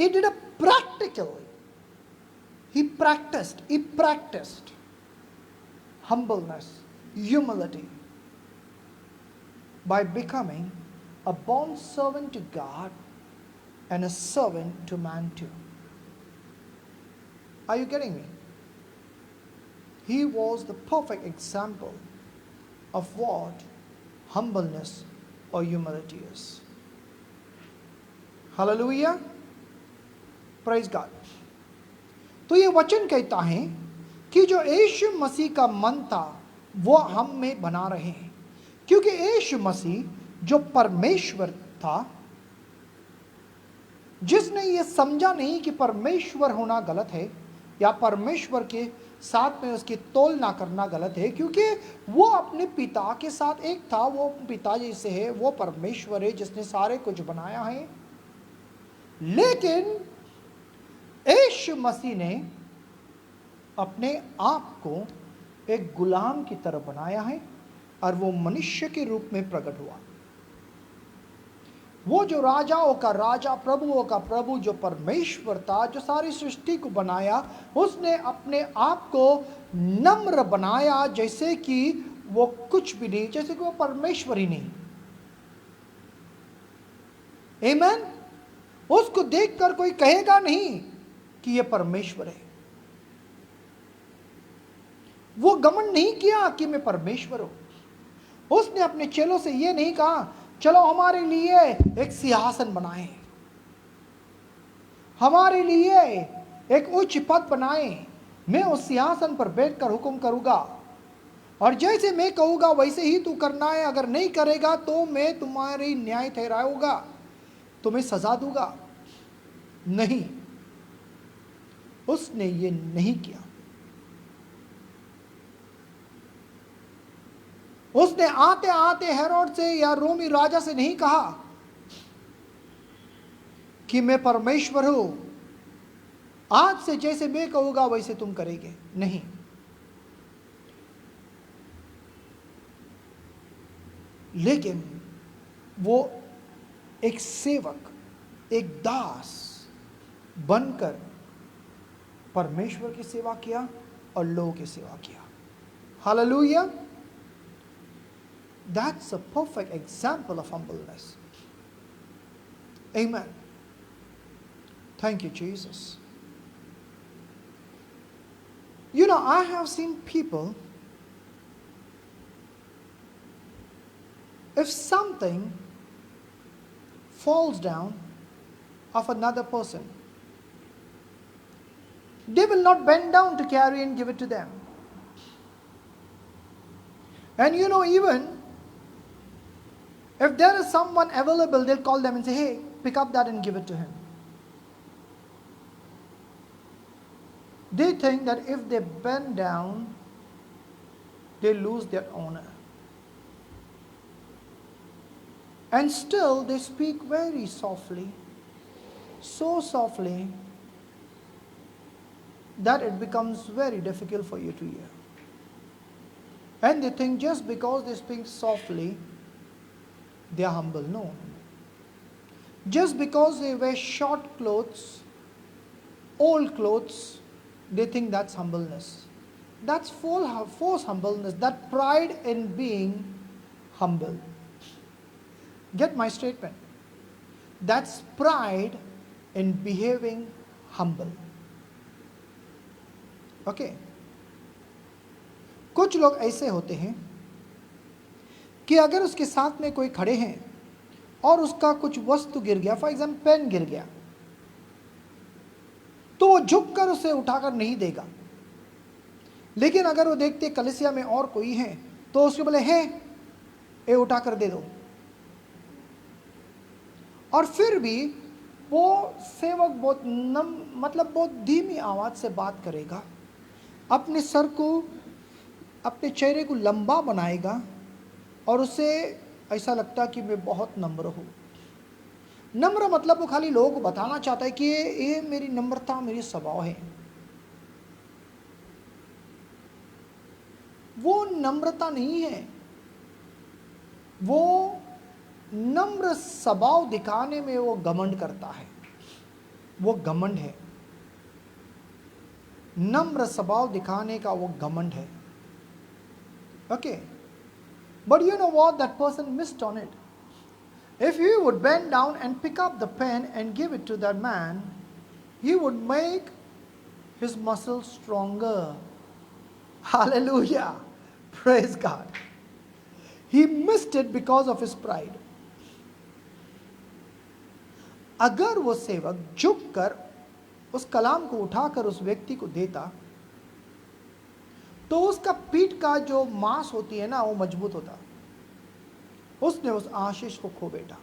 it practically. He practiced humbleness, humility, by becoming a bond servant to God and a servant to man too. Are you getting me? He was the perfect example of what humbleness or humility is. Hallelujah. Praise God. तो ये वचन कहता है कि जो यीशु मसीह का मन था वो हम में बना रहे हैं, क्योंकि यीशु मसीह जो परमेश्वर था, जिसने ये समझा नहीं कि परमेश्वर होना गलत है या परमेश्वर के साथ में उसकी तुलना करना गलत है, क्योंकि वो अपने पिता के साथ एक था, वो पिताजी से है, वो परमेश्वर है जिसने सारे कुछ बनाया है। लेकिन यीशु मसीह ने अपने आप को एक गुलाम की तरह बनाया है और वो मनुष्य के रूप में प्रकट हुआ। वो जो राजाओं का राजा, प्रभुओं का प्रभु, जो परमेश्वर था, जो सारी सृष्टि को बनाया, उसने अपने आप को नम्र बनाया, जैसे कि वो कुछ भी नहीं, जैसे कि वो परमेश्वर ही नहीं। आमीन। उसको देखकर कोई कहेगा नहीं कि ये परमेश्वर है। वो घमंड नहीं किया कि मैं परमेश्वर हूं। उसने अपने चेलों से ये नहीं कहा चलो हमारे लिए एक सिंहासन बनाएं, हमारे लिए एक उच्च पद बनाएं, मैं उस सिंहासन पर बैठकर हुक्म करूंगा और जैसे मैं कहूंगा वैसे ही तू करना है, अगर नहीं करेगा तो मैं तुम्हारी न्याय ठहराऊंगा, तुम्हें सजा दूंगा। नहीं, उसने ये नहीं किया। उसने आते आते हेरोद से या रोमी राजा से नहीं कहा कि मैं परमेश्वर हूं, आज से जैसे मैं कहूंगा वैसे तुम करेंगे। नहीं, लेकिन वो एक सेवक, एक दास बनकर परमेश्वर की सेवा किया और लोगों की सेवा किया। Hallelujah. That's a perfect example of humbleness. Amen. Thank you, Jesus. You know, I have seen people, if something falls down of another person, they will not bend down to carry and give it to them. And you know, even if there is someone available, they'll call them and say, hey, pick up that and give it to him. They think that if they bend down, they lose their honor. And still they speak very softly, so softly that it becomes very difficult for you to hear. And they think just because they speak softly, they are humble. No. Just because they wear short clothes, old clothes, they think that's humbleness. That's false humbleness, that pride in being humble. Get my statement. That's pride in behaving humble. Okay. कुछ लोग ऐसे होते हैं कि अगर उसके साथ में कोई खड़े हैं और उसका कुछ वस्तु गिर गया, फॉर एग्जाम्पल पेन गिर गया, तो वो झुककर उसे उठाकर नहीं देगा। लेकिन अगर वो देखते कलीसिया में और कोई है तो उसके बोले, हे ये उठाकर दे दो। और फिर भी वो सेवक बहुत धीमी आवाज से बात करेगा, अपने सर को, अपने चेहरे को लंबा बनाएगा और उसे ऐसा लगता कि मैं बहुत नम्र हूँ। नम्र मतलब वो खाली लोगों को बताना चाहता है कि ये मेरी नम्रता, मेरी स्वभाव है। वो नम्रता नहीं है, वो नम्र स्वभाव दिखाने में वो घमंड करता है, वो घमंड है। नम्र स्वभाव दिखाने का वो घमंड है। Okay, but you know what? That person missed on it. If he would bend down and pick up the pen and give it to that man, he would make his muscles stronger. Hallelujah. Praise God. He missed it because of his pride. अगर वो सेवक झुककर उस कलाम को उठाकर उस व्यक्ति को देता तो उसका पीठ का जो मांस होती है ना, वो मजबूत होता। उसने उस आशीष को खो बैठा।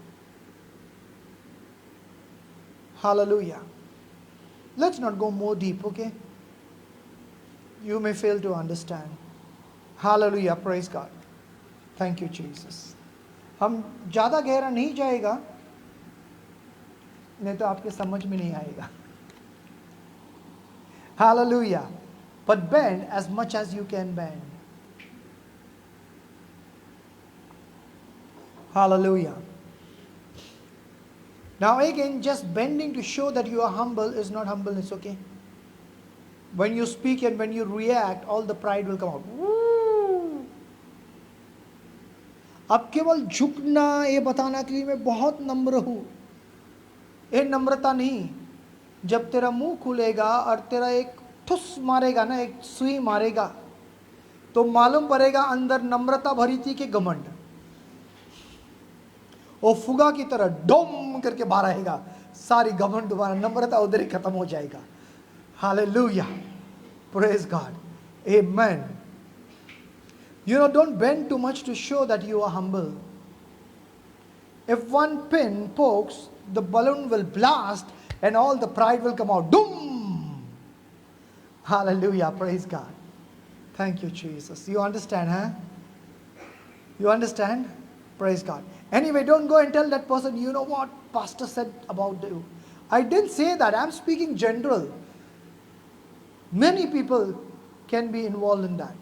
Hallelujah. Let's not go more deep, okay? You may fail to understand. Hallelujah. Praise God. Thank you, Jesus. हम ज़्यादा गहरा नहीं जाएगा, नहीं तो आपके समझ में नहीं आएगा। Hallelujah. But bend as much as you can bend. Hallelujah. Now again, just bending to show that you are humble is not humbleness, okay? When you speak and when you react, all the pride will come out. Woo! अब केवल झुकना, ये बताना कि मैं बहुत नम्र हूँ, ये नम्रता नहीं। जब तेरा मुंह खुलेगा और तेरा एक ठुस मारेगा ना, एक सुई मारेगा, तो मालूम पड़ेगा अंदर नम्रता भरी थी कि घमंड। वो फुगा की तरह डोम करके बाहर आएगा, सारी घमंड दोबारा, नम्रता उधर ही खत्म हो जाएगा। Hallelujah, praise God, amen. You know, don't bend too much to show that you are humble. If one pin pokes, the balloon will blast and all the pride will come out. Doom! Hallelujah, praise God. Thank you, Jesus. You understand, huh? You understand? Praise God. Anyway, don't go and tell that person, you know what pastor said about you. I didn't say that. I'm speaking general. Many people can be involved in that.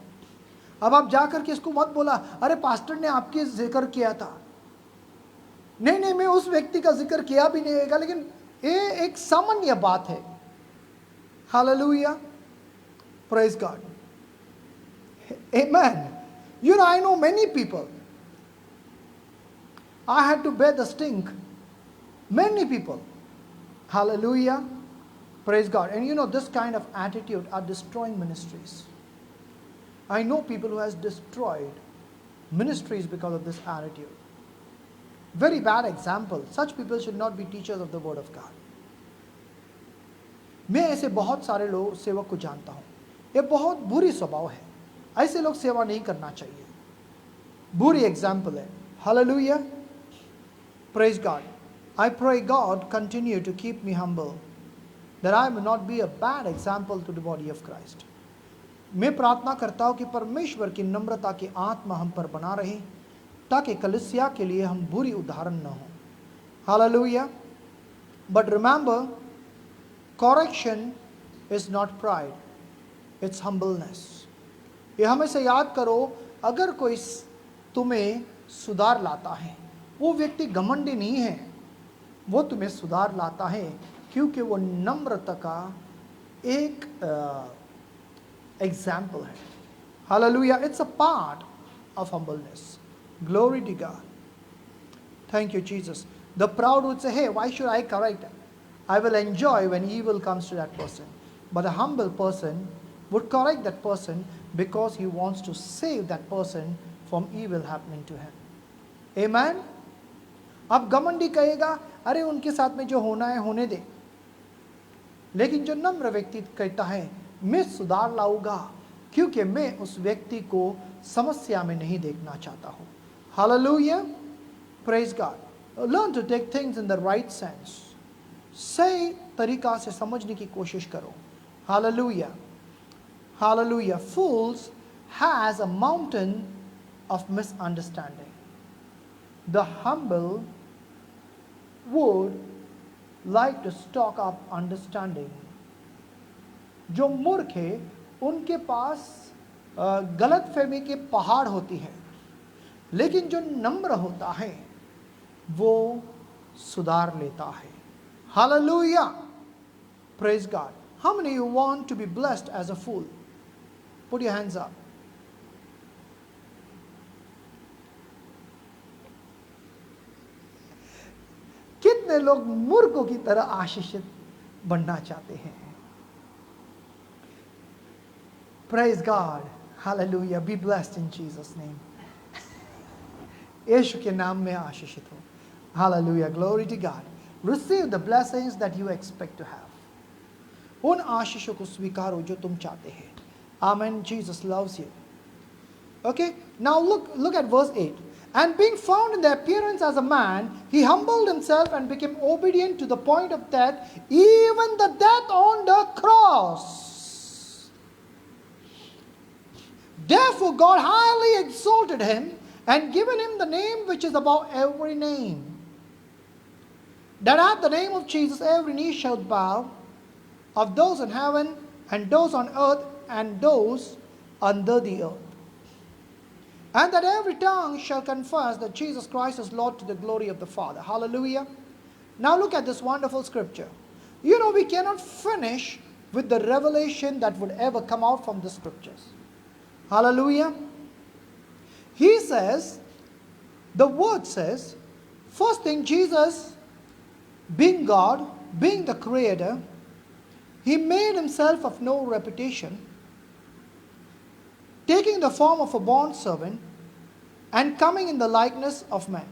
अब आप जाकर के इसको मत बोला, अरे pastor ने आपके जिक्र किया था. नहीं नहीं, मैं उस व्यक्ति का जिक्र किया भी नहीं होगा, लेकिन ये एक सामान्य बात है. Hallelujah. Praise God. Amen. You know, I know many people. I had to bear the stink. Many people. Hallelujah. Praise God. And you know, this kind of attitude are destroying ministries. I know people who has destroyed ministries because of this attitude. Very bad example. Such people should not be teachers of the word of God. मैं ऐसे बहुत सारे लोग सेवक को जानता हूँ. ये बहुत बुरी स्वभाव है. ऐसे लोग सेवा नहीं करना चाहिए. बुरी एग्जाम्पल है. Hallelujah. Praise God. I pray God continue to keep me humble, that I may not be a bad example to the body of Christ. मैं प्रार्थना करता हूँ कि परमेश्वर की नम्रता की आत्मा हम पर बना रहे, ताकि कलीसिया के लिए हम बुरी उदाहरण न हो. Hallelujah. But remember, correction is not pride, it's humbleness. ये हमेशा याद करो, अगर कोई तुम्हें सुधार लाता है, वो व्यक्ति घमंडी नहीं है, वो तुम्हें सुधार लाता है क्योंकि वो नम्रता का एक एग्जाम्पल है. Hallelujah. It's a part of humbleness. Glory to God. Thank you, Jesus. The proud would say, hey, why should I correct? I will enjoy when evil comes to that person. But a humble person would correct that person because he wants to save that person from evil happening to him. Amen. अब घमंडी कहेगा, अरे उनके साथ में जो होना है होने दे. लेकिन जो नम्र व्यक्ति कहता है, मैं सुधार लाऊंगा क्योंकि मैं उस व्यक्ति को समस्या में नहीं देखना चाहता हूँ. Hallelujah. Praise God. Learn to take things in the right sense. सही तरीका से समझने की कोशिश करो. Hallelujah. Hallelujah. Fools has a mountain of misunderstanding. The humble would like to stock up understanding. जो मूर्ख है उनके पास गलत फहमी के पहाड़ होती है, लेकिन जो नम्र होता है वो सुधार लेता है. Hallelujah. Praise God. How many of you want to be blessed as a fool? Put your hands up. कितने लोग मूर्खों की तरह आशीषित बनना चाहते हैं? Praise God. Hallelujah. Be blessed in Jesus' name. यीशु के नाम में आशीषित हो. Hallelujah. Glory to God. Receive the blessings that you expect to have. उन आशीषों को स्वीकारो जो तुम चाहते हैं. Amen. Jesus loves you. Okay. Now look at verse 8. And being found in the appearance as a man, he humbled himself and became obedient to the point of death, even the death on the cross. Therefore God highly exalted him and given him the name which is above every name, that at the name of Jesus every knee shall bow, of those in heaven and those on earth and those under the earth, and that every tongue shall confess that Jesus Christ is Lord to the glory of the Father. Hallelujah. Now look at this wonderful scripture. You know, we cannot finish with the revelation that would ever come out from the scriptures. Hallelujah. He says, the word says, first thing, Jesus, being God, being the creator, he made himself of no reputation, taking the form of a bondservant and coming in the likeness of man.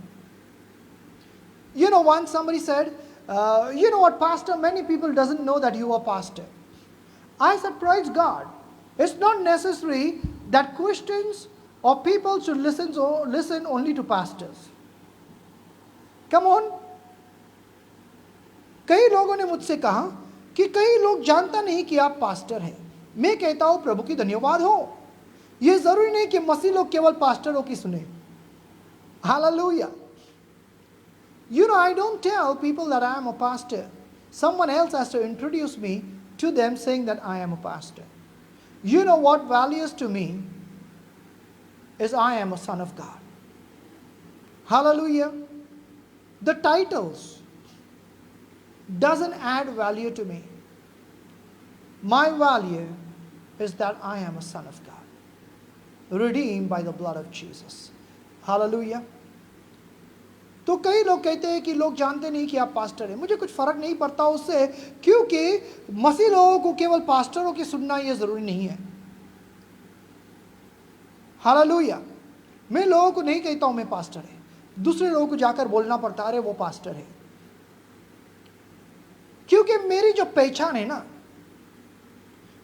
You know, once somebody said, you know what, pastor, many people doesn't know that you are pastor. I said, praise God. It's not necessary that Christians or people should listen only to pastors. Come on. कई लोगों ने मुझसे कहा कि कई लोग जानता नहीं कि आप पास्टर हैं. मैं कहता हूं प्रभु की धन्यवाद हो. ये जरूरी नहीं कि मसीह लोग केवल पास्टरों की सुने. Hallelujah. You know, I don't tell people that I am a pastor. Someone else has to introduce me to them saying that I am a pastor. You know what values to me is I am a son of God. Hallelujah. The titles doesn't add value to me. My value is that I am a son of God, redeemed by the blood of Jesus. Hallelujah. तो कई लोग कहते हैं कि लोग जानते नहीं कि आप पास्टर हैं। मुझे कुछ फ़र्क नहीं पड़ता उससे, क्योंकि मसीह लोगों को केवल पास्टरों की सुनना ये ज़रूरी नहीं है। हालेलुया। मैं लोगों को नहीं कहता हूँ मैं पास्टर है, दूसरे लोगों को जाकर बोलना पड़ता है अरे वो पास्टर है, क्योंकि मेरी जो पहचान है ना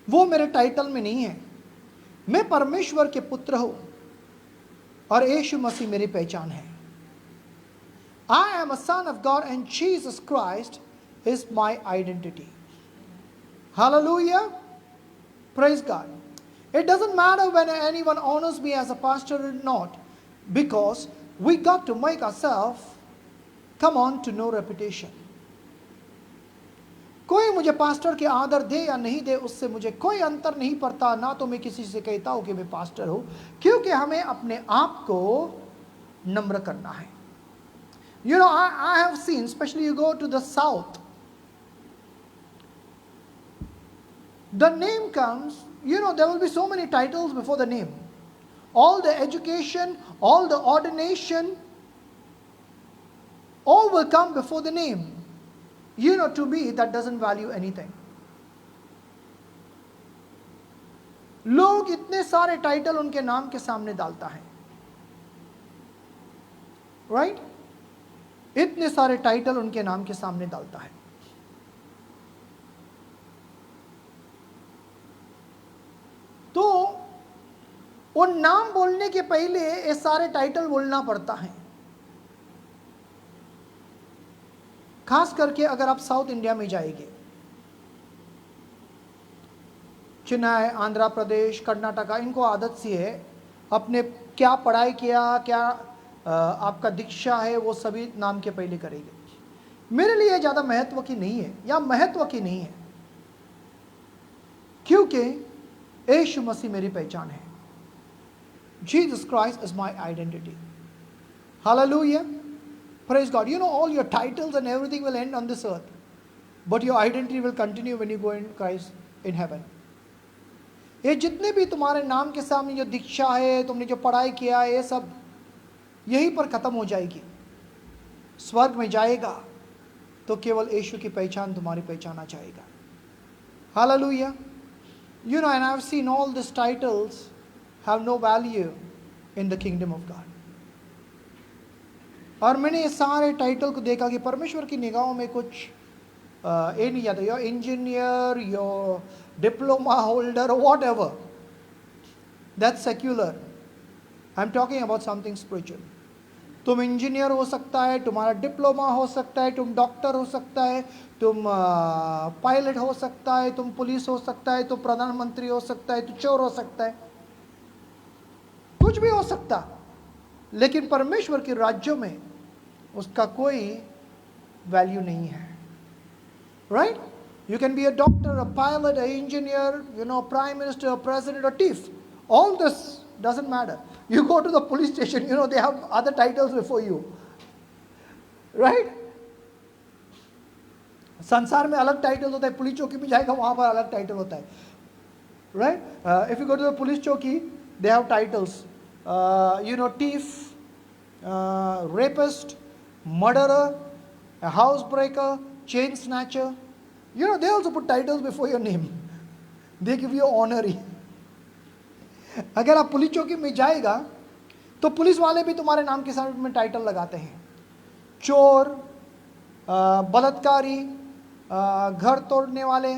वो मेरे टाइटल में नहीं है। मैं परमेश्वर के पुत्र हूँ और यीशु मसीह मेरी पहचान है। I am a son of God and Jesus Christ is my identity. Hallelujah. Praise God. It doesn't matter when anyone honors me as a pastor or not, because we got to make ourselves come on to no reputation. कोई मुझे pastor के आदर दे या नहीं दे उससे मुझे कोई अंतर नहीं पड़ता, ना तो मैं किसी से कहता हूं कि मैं पास्टर हूं, क्योंकि हमें अपने आप को नम्र करना है। You know, I have seen, especially you go to the south, the name comes, you know, there will be so many titles before the name. All the education, all the ordination, all will come before the name. You know, to me, that doesn't value anything. लोग इतने सारे title उनके नाम के सामने डालता है, right? इतने सारे टाइटल उनके नाम के सामने डालता है। तो वो नाम बोलने के पहले ये सारे टाइटल बोलना पड़ता है। खास करके अगर आप साउथ इंडिया में जाएंगे, चेन्नई, आंध्र प्रदेश, कर्नाटका, इनको आदत सी है अपने क्या पढ़ाई किया, क्या आपका दीक्षा है, वो सभी नाम के पहले करेंगे। मेरे लिए ज़्यादा महत्व की नहीं है या महत्व की नहीं है, क्योंकि यीशु मसीह मेरी पहचान है। Jesus Christ is my identity. Hallelujah. Praise God. You know, all your titles and everything will end on this earth, but your identity will continue when you go in Christ in heaven. ये जितने भी तुम्हारे नाम के सामने जो दीक्षा है, तुमने जो पढ़ाई किया है, ये सब यहीं पर ख़त्म हो जाएगी। स्वर्ग में जाएगा तो केवल यीशु की पहचान तुम्हारी पहचाना जाएगा। Hallelujah. You know, and I've seen all these titles have no value in the kingdom of God. और मैंने ये सारे टाइटल को देखा कि परमेश्वर की निगाहों में कुछ ये नहीं जाता। Your engineer, your diploma holder, what ever, that's secular. I am talking about something spiritual. तुम इंजीनियर हो सकता है, तुम्हारा डिप्लोमा हो सकता है, तुम डॉक्टर हो सकता है, तुम पायलट हो सकता है, तुम पुलिस हो सकता है, तुम प्रधानमंत्री हो सकता है, तुम चोर हो सकता है, कुछ भी हो सकता, लेकिन परमेश्वर के राज्यों में उसका कोई वैल्यू नहीं है। Right? You can be a doctor, a pilot, a engineer, you know, prime minister, a president, a thief. All this doesn't matter. You go to the police station, you know, they have other titles before you. Right? संसार में अलग title होता है, police चौकी में जाएगा वहाँ पर अलग टाइटल होता है। Right? If you go to the police चौकी, they have titles. You know, thief, rapist, murderer, a housebreaker, chain snatcher. You know, they also put titles before your name. They give you honor. अगर आप police चौकी में जाएगा तो police वाले भी तुम्हारे नाम के साथ में टाइटल लगाते हैं। चोर, बलात्कारी, घर तोड़ने वाले,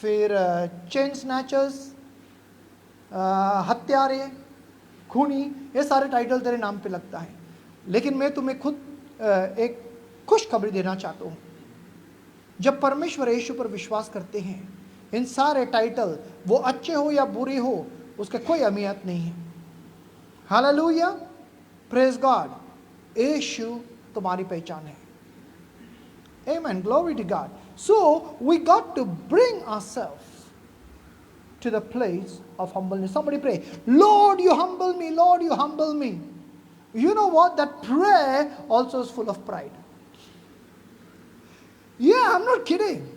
फिर चेन स्नैचर्स, हत्यारे, खूनी, ये सारे टाइटल तेरे नाम पे लगता है। लेकिन मैं तुम्हें खुद एक खुशखबरी देना चाहता हूँ। जब परमेश्वर यीशु पर विश्वास करते हैं, इन सारे टाइटल वो अच्छे हो या बुरे हो उसका कोई अहमियत नहीं है। Hallelujah, praise God. यीशु तुम्हारी पहचान है। Amen. Glory to God. So we got to bring ourselves to the place of humbleness. Somebody pray, Lord, you humble me. Lord, you humble me. You know what? That prayer also is full of pride. Yeah, I'm not kidding.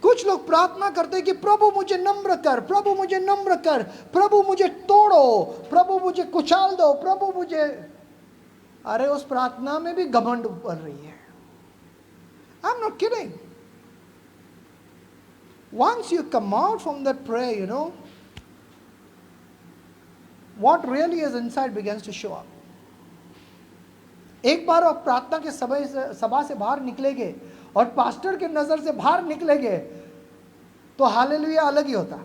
कुछ लोग प्रार्थना करते हैं कि प्रभु मुझे नम्र कर, प्रभु मुझे नम्र कर, प्रभु मुझे तोड़ो, प्रभु मुझे कुचल दो, प्रभु मुझे। अरे उस प्रार्थना में भी घमंड उभर रही है। I'm not kidding. Once you come out from that prayer, you know, what really is inside begins to show up. एक बार आप प्रार्थना के सभा से बाहर निकलेंगे और पास्टर के नजर से बाहर निकलेंगे तो हालेलुया अलग ही होता।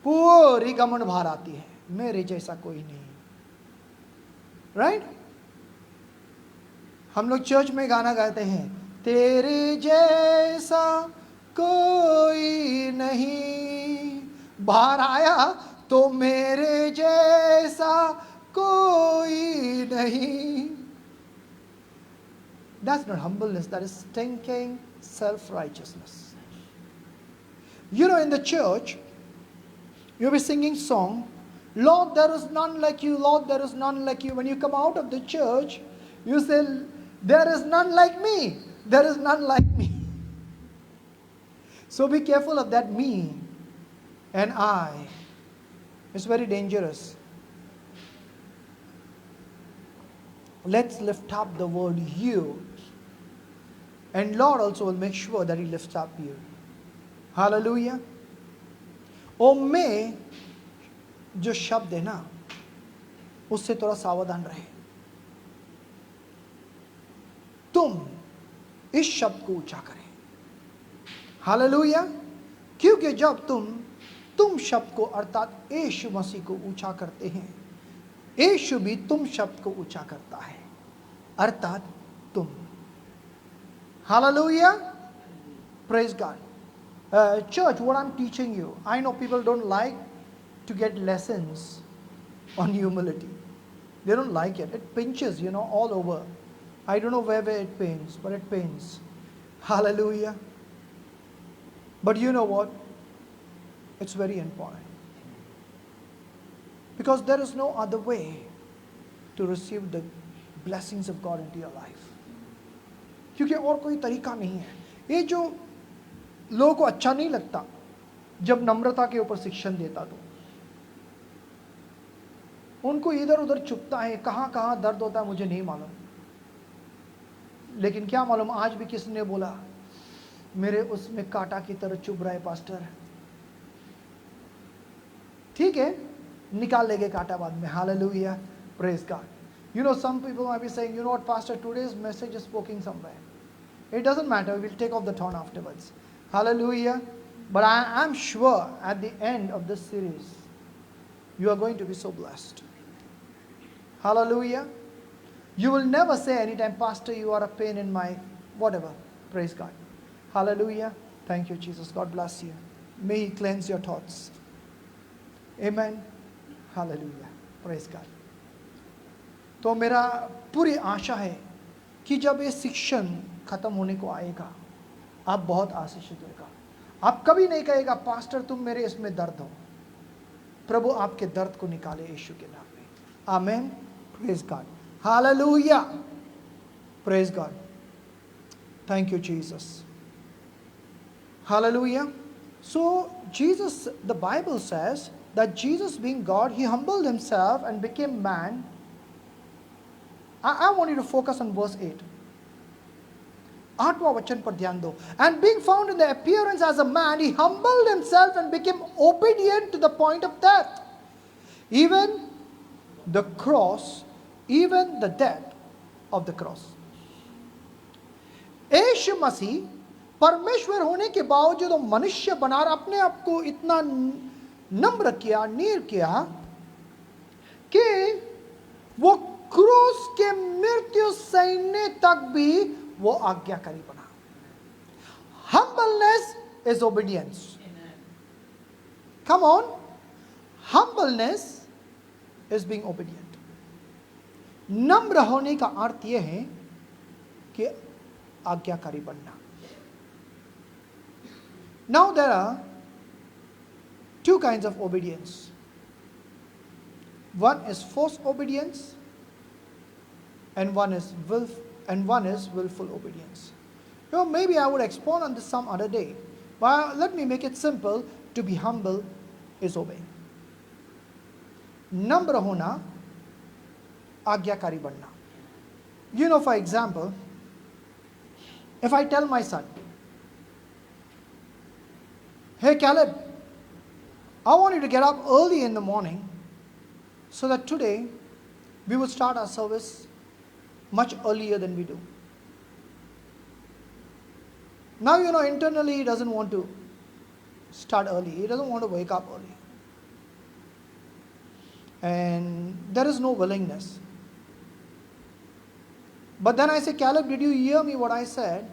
पूरी घमंड बाहर आती है, मेरे जैसा कोई नहीं। राइट? हम लोग चर्च में गाना गाते हैं, तेरे जैसा कोई नहीं, बाहर आया तो मेरे जैसा कोई नहीं। That's not humbleness, that is stinking self-righteousness. You know, in the church, you'll be singing song, Lord, there is none like you, Lord, there is none like you. When you come out of the church, you say, there is none like me, there is none like me. So be careful of that me and I. It's very dangerous. Let's lift up the word you. And Lord also will make sure that He lifts up you. Hallelujah. ओ मैं जो शब्द है ना, उससे थोड़ा सावधान रहे। तुम इस शब्द को ऊंचा करें। हालेलुया। क्योंकि जब तुम शब्द को अर्थात यीशु मसीह को ऊंचा करते हैं, यीशु भी तुम शब्द को ऊंचा करता है, अर्थात तुम। Hallelujah. Praise God. Church, what I'm teaching you, I know people don't like to get lessons on humility. They don't like it. It pinches, you know, all over. I don't know where it pains, but it pains. Hallelujah. But you know what? It's very important. Because there is no other way to receive the blessings of God into your life. क्योंकि और कोई तरीका नहीं है। ये जो लोगों को अच्छा नहीं लगता जब नम्रता के ऊपर शिक्षण देता, तो उनको इधर उधर चुभता है, कहाँ कहाँ दर्द होता है मुझे नहीं मालूम। लेकिन क्या मालूम, आज भी किसी ने बोला मेरे उसमें कांटा की तरह चुभ रहा है पास्टर। ठीक है, निकाल लेंगे कांटा बाद में। Hallelujah, praise God. You know, some people might be saying, you know what, Pastor, today's message is poking somewhere. It doesn't matter, we'll take off the thorn afterwards. Hallelujah. But I am sure at the end of this series, you are going to be so blessed. Hallelujah. You will never say anytime, Pastor, you are a pain in my whatever. Praise God. Hallelujah. Thank you, Jesus. God bless you. May He cleanse your thoughts. Amen. Hallelujah. Praise God. तो मेरा पूरी आशा है कि जब ये शिक्षण खत्म होने को आएगा, आप बहुत आशीषित होगा। आप कभी नहीं कहेगा, पास्टर तुम मेरे इसमें दर्द हो। प्रभु आपके दर्द को निकाले यीशु के नाम में। Amen. Praise God. Hallelujah. Praise God. Thank you Jesus. Hallelujah. So Jesus, the Bible says that Jesus being God, He humbled Himself and became man. I want you to focus on verse 8. 8वां वचन पर ध्यान दो। And being found in the appearance as a man, He humbled Himself and became obedient to the point of death. Even the cross, even the death of the cross. यीशु मसीह परमेश्वर होने के बावजूद वो मनुष्य बना और अपने आप को इतना नम्र किया, नीर किया कि वो क्रूस के मृत्यु सहने तक भी वो आज्ञाकारी बना। Humbleness is obedience. Come on. Humbleness is being obedient. नम्र होने का अर्थ यह है कि आज्ञाकारी बनना. Now there are two kinds of obedience. One is forced obedience, and one is willful obedience. Maybe I would expound on this some other day, but let me make it simple. To be humble is obeying. नम्र होना, आज्ञाकारी बनना. For example, if I tell my son, "Hey Caleb, I want you to get up early in the morning so that today we will start our service much earlier than we do." Now, internally he doesn't want to start early. He doesn't want to wake up early. And there is no willingness. But then I say, "Caleb, did you hear me what I said?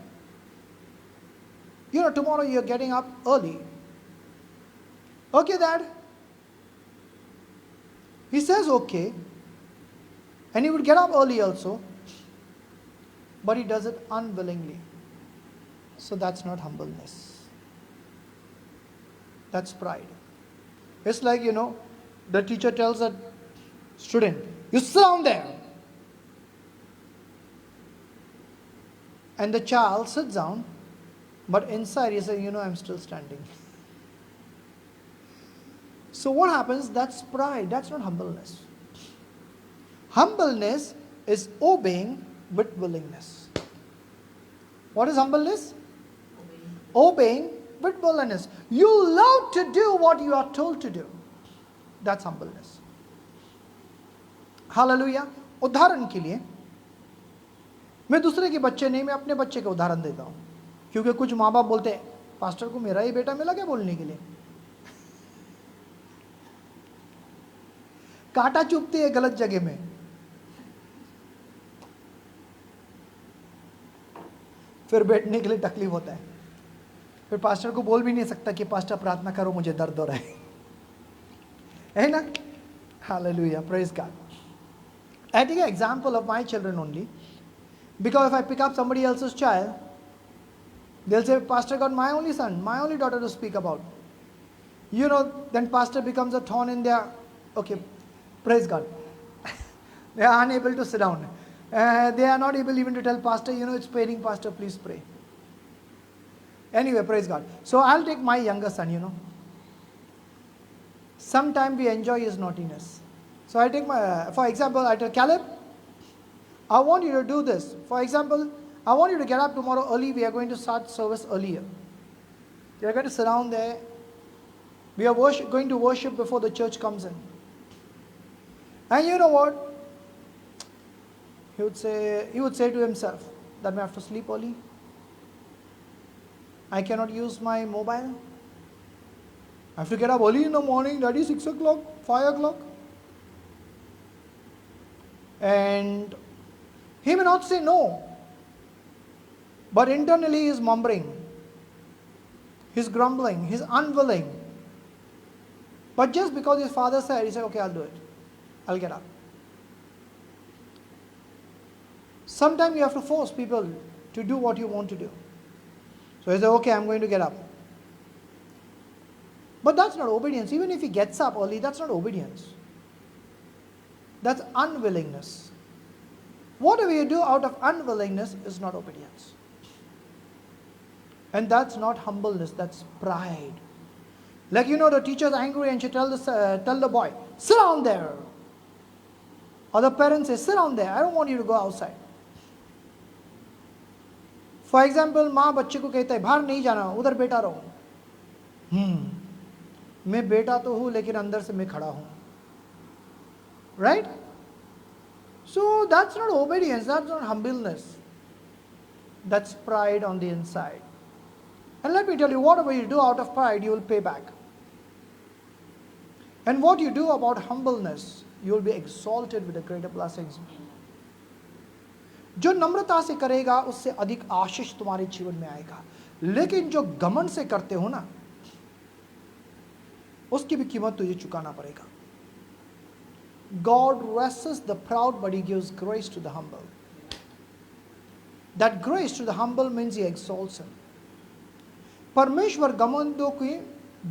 Tomorrow you're getting up early." "Okay, Dad." He says okay. And he would get up early also. But he does it unwillingly. So that's not humbleness. That's pride. It's like, the teacher tells a student, "You sit down there." And the child sits down, but inside he says, "I'm still standing." So what happens? That's pride. That's not humbleness. Humbleness is obeying with willingness. What is humbleness? Obeying with willingness. You love to do what you are told to do. That's humbleness. Hallelujah. उदाहरण के लिए मैं दूसरे के बच्चे नहीं, मैं अपने बच्चे का उदाहरण देता हूँ. क्योंकि कुछ माँ बाप बोलते हैं, "पास्टर को मेरा ही बेटा मिला क्या बोलने के लिए?" कांटा चुभती है गलत जगह में. फिर बैठने के लिए तकलीफ होता है. फिर पास्टर को बोल भी नहीं सकता कि "पास्टर प्रार्थना करो, मुझे दर्द हो रहा है ना?" Hallelujah, praise God. I take an example of my children only, because if I pick up somebody else's child, they'll say, "Pastor got my only son, my only daughter to speak about." Then pastor becomes a thorn in their, okay, praise God. They are unable to sit down. They are not able even to tell pastor, "It's praying, pastor, please pray." Anyway, praise God. So I'll take my younger son, Sometimes we enjoy his naughtiness. So I take for example, I tell Caleb, "I want you to do this. For example, I want you to get up tomorrow early. We are going to start service earlier. We are going to sit down there. We are going to worship before the church comes in." And you know what? He would say to himself, "That I have to sleep early. I cannot use my mobile. I have to get up early in the morning, Daddy, 6 o'clock, 5 o'clock. And he may not say no. But internally he is mumbling. He's grumbling. He's unwilling. But just because his father said, he said, "Okay, I'll do it. I'll get up." Sometimes you have to force people to do what you want to do. So he said, "Okay, I'm going to get up." But that's not obedience. Even if he gets up early, that's not obedience. That's unwillingness. Whatever you do out of unwillingness is not obedience. And that's not humbleness, that's pride. Like, the teacher's angry and she tell the boy, "Sit down there." Or the parent says, "Sit down there, I don't want you to go outside." For example, माँ बच्चे को कहता है, "बाहर नहीं जाना, उधर बैठा रहो." मैं बेटा तो हूँ, लेकिन अंदर से मैं खड़ा हूँ. Right? So that's not obedience, that's not humbleness. That's pride on the inside. And let me tell you, whatever you do out of pride, you will pay back. And what you do about humbleness, you will be exalted with the greater blessings. जो नम्रता से करेगा उससे अधिक आशीष तुम्हारे जीवन में आएगा. लेकिन जो घमंड से करते हो ना, उसकी भी कीमत तुझे चुकाना पड़ेगा. God resists the proud, but He gives grace to the humble. That grace to the humble means He exalts him. परमेश्वर घमंडों के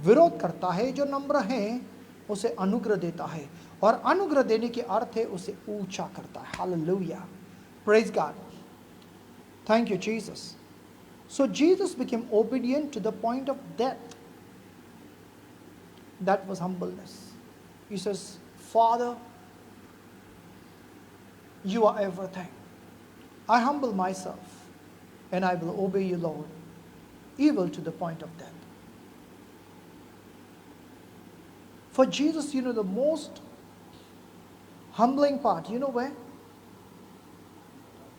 विरोध करता है, जो नम्र हैं उसे अनुग्रह देता है, और अनुग्रह देने के अर्थ है उसे ऊंचा करता है. Hallelujah. Praise God. Thank you, Jesus. So Jesus became obedient to the point of death. That was humbleness. He says, Father, you are everything. I humble myself and I will obey you, Lord, even to the point of death. For Jesus, the most humbling part, where?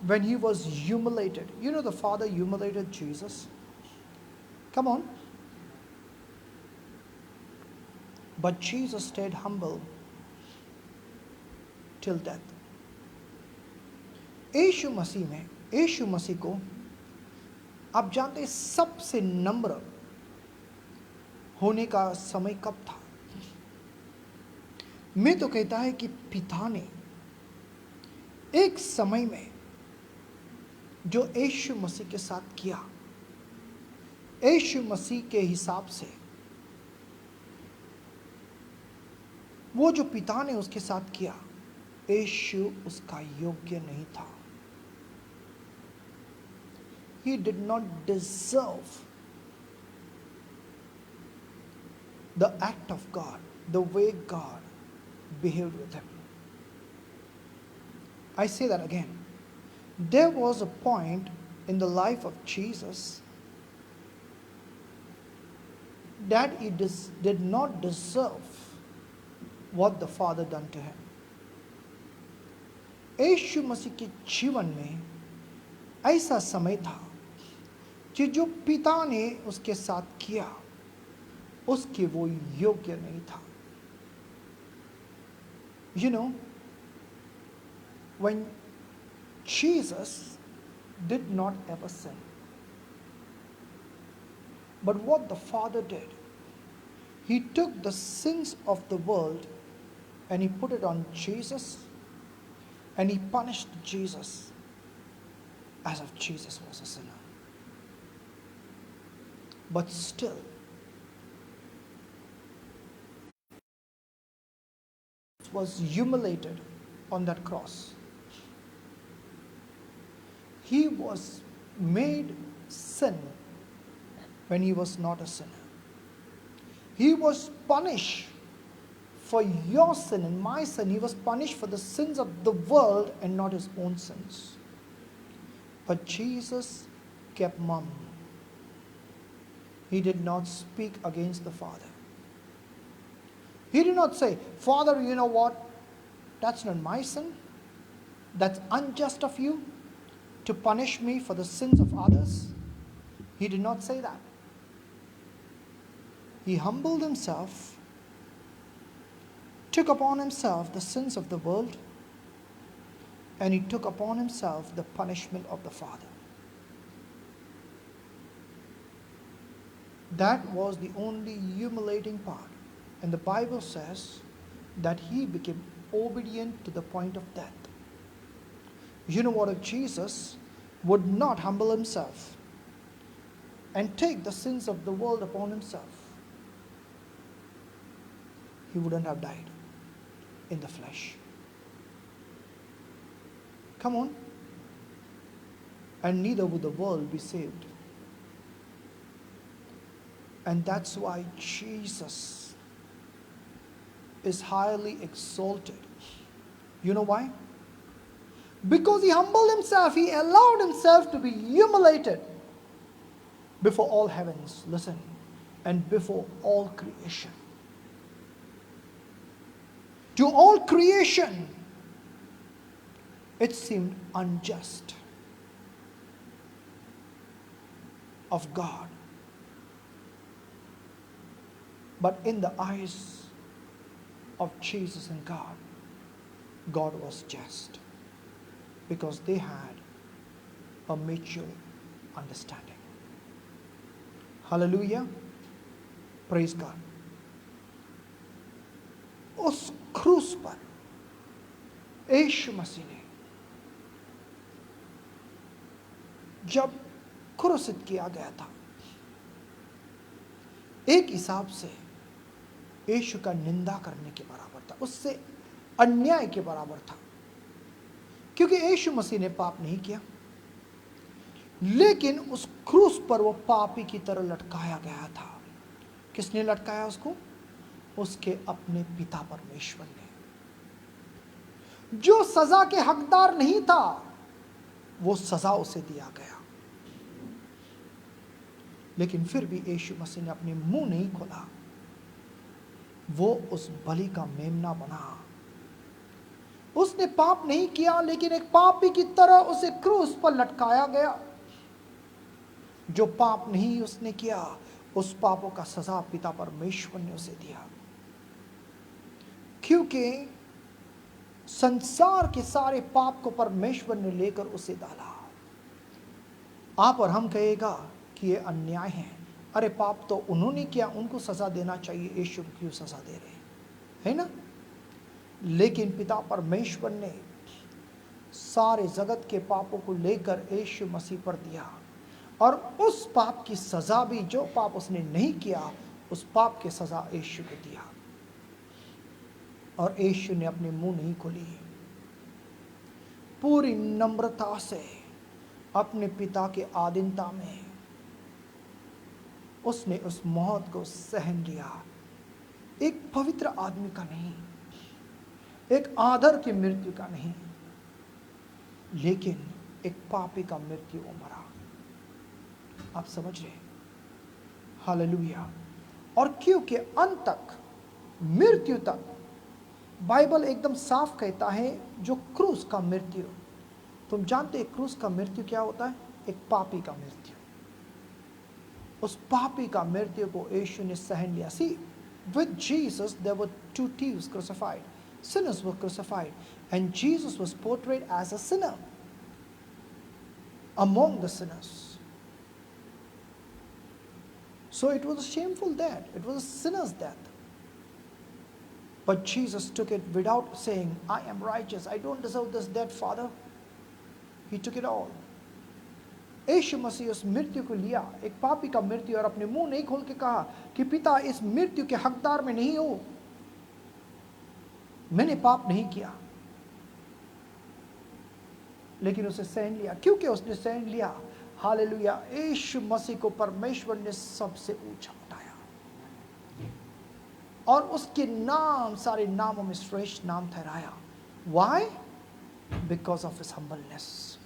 When He was humiliated. The Father humiliated Jesus. Come on. But Jesus stayed humble till death. यीशु मसीह को आप जानते हैं सबसे नम्र होने का समय कब था? मैं तो कहता है कि पिता ने एक समय में जो यीशु मसीह के साथ किया, यीशु मसीह के हिसाब से वो जो पिता ने उसके साथ किया, यीशु उसका योग्य नहीं था. He did not deserve the act of God, the way God behaved with him. I say that again. There was a point in the life of Jesus that he did not deserve what the Father done to him. यीशु मसीह के जीवन में ऐसा समय था कि जो पिता ने उसके साथ किया, उसके वो योग्य नहीं था. When Jesus did not ever sin, but what the Father did, He took the sins of the world and He put it on Jesus, and He punished Jesus as if Jesus was a sinner. But still, was humiliated on that cross. He was made sin when He was not a sinner. He was punished for your sin and my sin. He was punished for the sins of the world and not His own sins. But Jesus kept mum. He did not speak against the Father. He did not say, Father, you know what? That's not my sin. That's unjust of you to punish me for the sins of others. He did not say that. He humbled Himself, took upon Himself the sins of the world, and He took upon Himself the punishment of the Father. That was the only humiliating part. And the Bible says that He became obedient to the point of death. You know what? If Jesus would not humble Himself and take the sins of the world upon Himself, He wouldn't have died in the flesh. Come on. And neither would the world be saved. And that's why Jesus is highly exalted. You know why? Because He humbled Himself. He allowed Himself to be humiliated before all heavens, listen, and before all creation. To all creation, it seemed unjust of God. But in the eyes of Jesus and God, God was just, because they had a mutual understanding. Hallelujah. Praise God. उस क्रूस पर यीशु मसीह ने जब क्रूसित किया गया था, एक हिसाब से यीशु का निंदा करने के बराबर था, उससे अन्याय के बराबर था, क्योंकि यीशु मसीह ने पाप नहीं किया, लेकिन उस क्रूस पर वो पापी की तरह लटकाया गया था। किसने लटकाया उसको? उसके अपने पिता परमेश्वर ने। जो सजा के हकदार नहीं था, वो सजा उसे दिया गया, लेकिन फिर भी यीशु मसीह ने अपने मुंह नहीं खोला। वो उस बलि का मेमना बना। उसने पाप नहीं किया, लेकिन एक पापी की तरह उसे क्रूस पर लटकाया गया। जो पाप नहीं उसने किया, उस पापों का सजा पिता परमेश्वर ने उसे दिया, क्योंकि संसार के सारे पाप को परमेश्वर ने लेकर उसे डाला। आप और हम कहेगा कि ये अन्याय है, अरे पाप तो उन्होंने किया, उनको सजा देना चाहिए, यीशु क्यों सजा दे रहे है ना? लेकिन पिता परमेश्वर ने सारे जगत के पापों को लेकर यीशु मसीह पर दिया, और उस पाप की सजा भी, जो पाप उसने नहीं किया, उस पाप की सजा यीशु को दिया। और यीशु ने अपने मुंह नहीं खोली, पूरी नम्रता से अपने पिता के आधीनता में उसने उस मौत को सहन लिया। एक पवित्र आदमी का नहीं, एक आदर की मृत्यु का नहीं, लेकिन एक पापी का मृत्यु वो मरा। आप समझ रहे? हालेलुया। और क्योंकि अंत तक, मृत्यु तक, बाइबल एकदम साफ कहता है, जो क्रूस का मृत्यु, तुम जानते हैं क्रूस का मृत्यु क्या होता है? एक पापी का मृत्यु। उस पापी का मृत्यु को यीशु ने सहन लिया। सी, with Jesus there were two thieves crucified. Sinners were crucified, and Jesus was portrayed as a sinner among the sinners. So it was a shameful death. It was a sinner's death. But Jesus took it without saying, I am righteous, I don't deserve this death, Father. He took it all. यीशु मसीह उस मृत्यु को लिया, एक पापी का मृत्यु, और अपने मुंह नहीं खोल के कहा कि पिता इस मृत्यु के हकदार में नहीं हो, मैंने पाप नहीं किया, लेकिन उसे सहन लिया। क्योंकि उसने सहन लिया, हालेलुया, यीशु मसीह को परमेश्वर ने सबसे ऊंचा उठाया, और उसके नाम सारे नामों में श्रेष्ठ नाम ठहराया। Why? Because of his humbleness.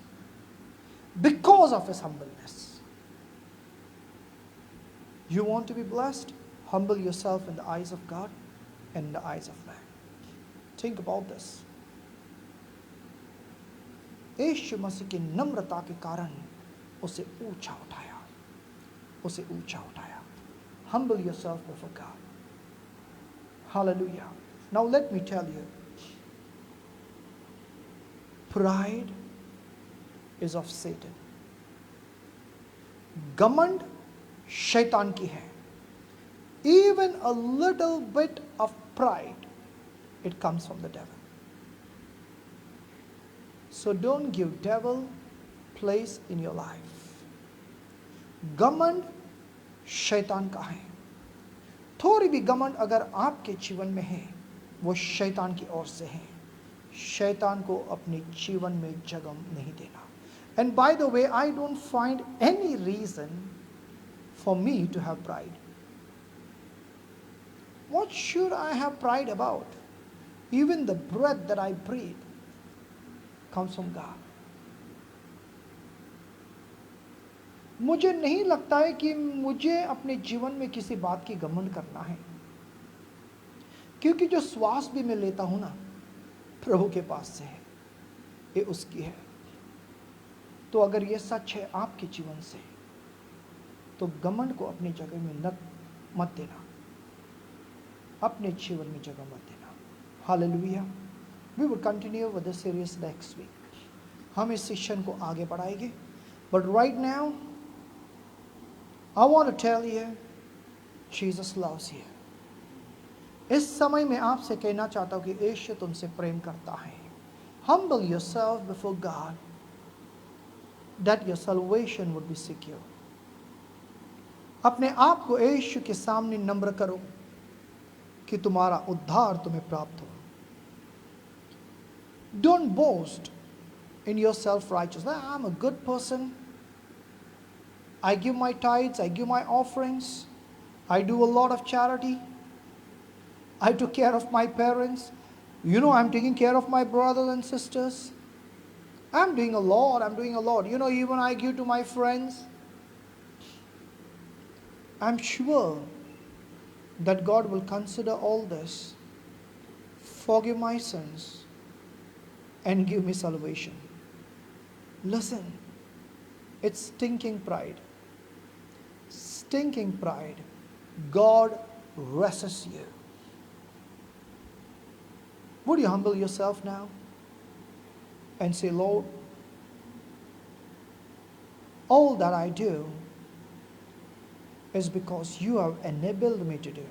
Because of his humbleness. You want to be blessed? Humble yourself in the eyes of God and in the eyes of man. Think about this. यीशु मसीह की नम्रता के कारण उसे ऊंचा उठाया, उसे ऊंचा उठाया। Humble yourself before God. Hallelujah. Now let me tell you, pride is of Satan. घमंड शैतान की है. Even a little bit of pride, it comes from the devil. So don't give devil place in your life. घमंड शैतान का है. थोड़ी भी घमंड अगर आपके जीवन में है, वो शैतान की ओर से है. शैतान को अपने जीवन में जगह नहीं देना. And by the way, I don't find any reason for me to have pride. What should I have pride about? Even the breath that I breathe comes from God. मुझे नहीं लगता है कि मुझे अपने जीवन में किसी बात की घमंड करना है, क्योंकि जो श्वास भी मैं लेता हूं ना, प्रभु के पास से है, ये उसकी है. तो अगर ये सच है आपके जीवन से, तो घमंड को अपनी जगह में मत देना, अपने जीवन में जगह मत देना. Hallelujah. We will continue with this series next week. हम इस सेशन को आगे बढ़ाएंगे, but right now I want to tell you, Jesus loves you. इस समय मैं आपसे कहना चाहता हूँ कि यीशु तुमसे प्रेम करता है. humble yourself before God that your salvation would be secure. अपने आप को यीशु के सामने नम्र करो कि तुम्हारा उद्धार तुम्हें प्राप्त हो. Don't boast in your self-righteousness. I'm a good person. I give my tithes, I give my offerings, I do a lot of charity, I took care of my parents. I'm taking care of my brothers and sisters. I'm doing a lot. Even I give to my friends. I'm sure that God will consider all this, forgive my sins, and give me salvation. Listen, it's stinking pride. Stinking pride. God resists you. Would you humble yourself now and say, Lord, all that I do is because you have enabled me to do.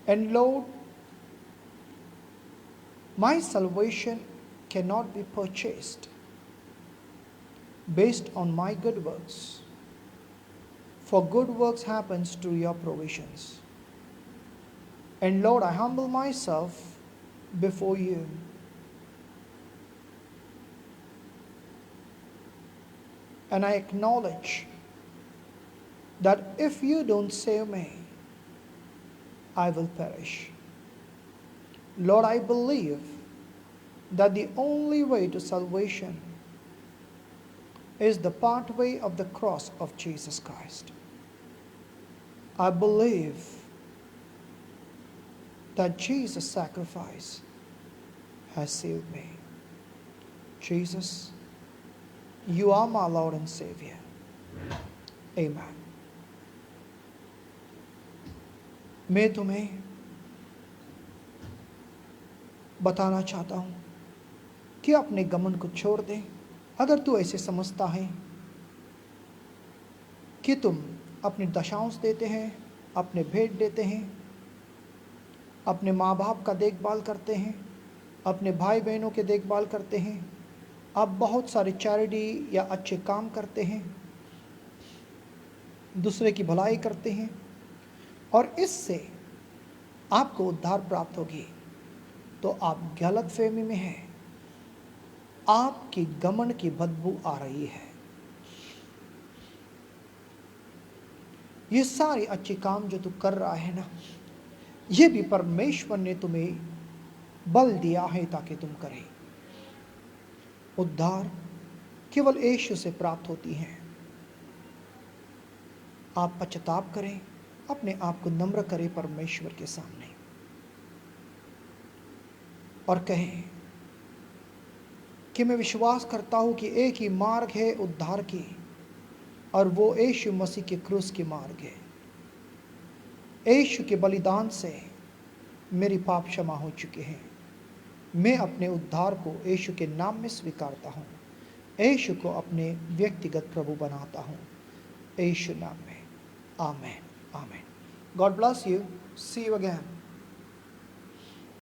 And Lord, my salvation cannot be purchased based on my good works. For good works happens through your provisions. And Lord, I humble myself before you. And I acknowledge that if you don't save me, I will perish. Lord, I believe that the only way to salvation is the pathway of the cross of Jesus Christ. I believe that Jesus' sacrifice has saved me. Jesus, you are my Lord and Savior. Amen. मैं तुम्हें बताना चाहता हूँ कि अपने गमन को छोड़ दें. अगर तू ऐसे समझता है कि तुम अपने दशांश देते हैं, अपने भेंट देते हैं, अपने माँ बाप का देखभाल करते हैं, अपने भाई बहनों के देखभाल करते हैं, आप बहुत सारे चैरिटी या अच्छे काम करते हैं, दूसरे की भलाई करते हैं और इससे आपको उद्धार प्राप्त होगी, तो आप गलतफहमी में हैं. आपकी गमन की बदबू आ रही है. ये सारे अच्छे काम जो तू कर रहा है ना, ये भी परमेश्वर ने तुम्हें बल दिया है ताकि तुम करें. उद्धार केवल यीशु से प्राप्त होती है. आप पश्चाताप करें, अपने आप को नम्र करें परमेश्वर के सामने और कहें कि मैं विश्वास करता हूं कि एक ही मार्ग है उद्धार की और वो यीशु मसीह के क्रूस की मार्ग है. यीशु के बलिदान से मेरी पाप क्षमा हो चुके हैं. मैं अपने उद्धार को यीशु के नाम में स्वीकारता हूँ. यीशु को अपने व्यक्तिगत प्रभु बनाता हूँ. यीशु नाम में. Amen. Amen. God bless you. See you again.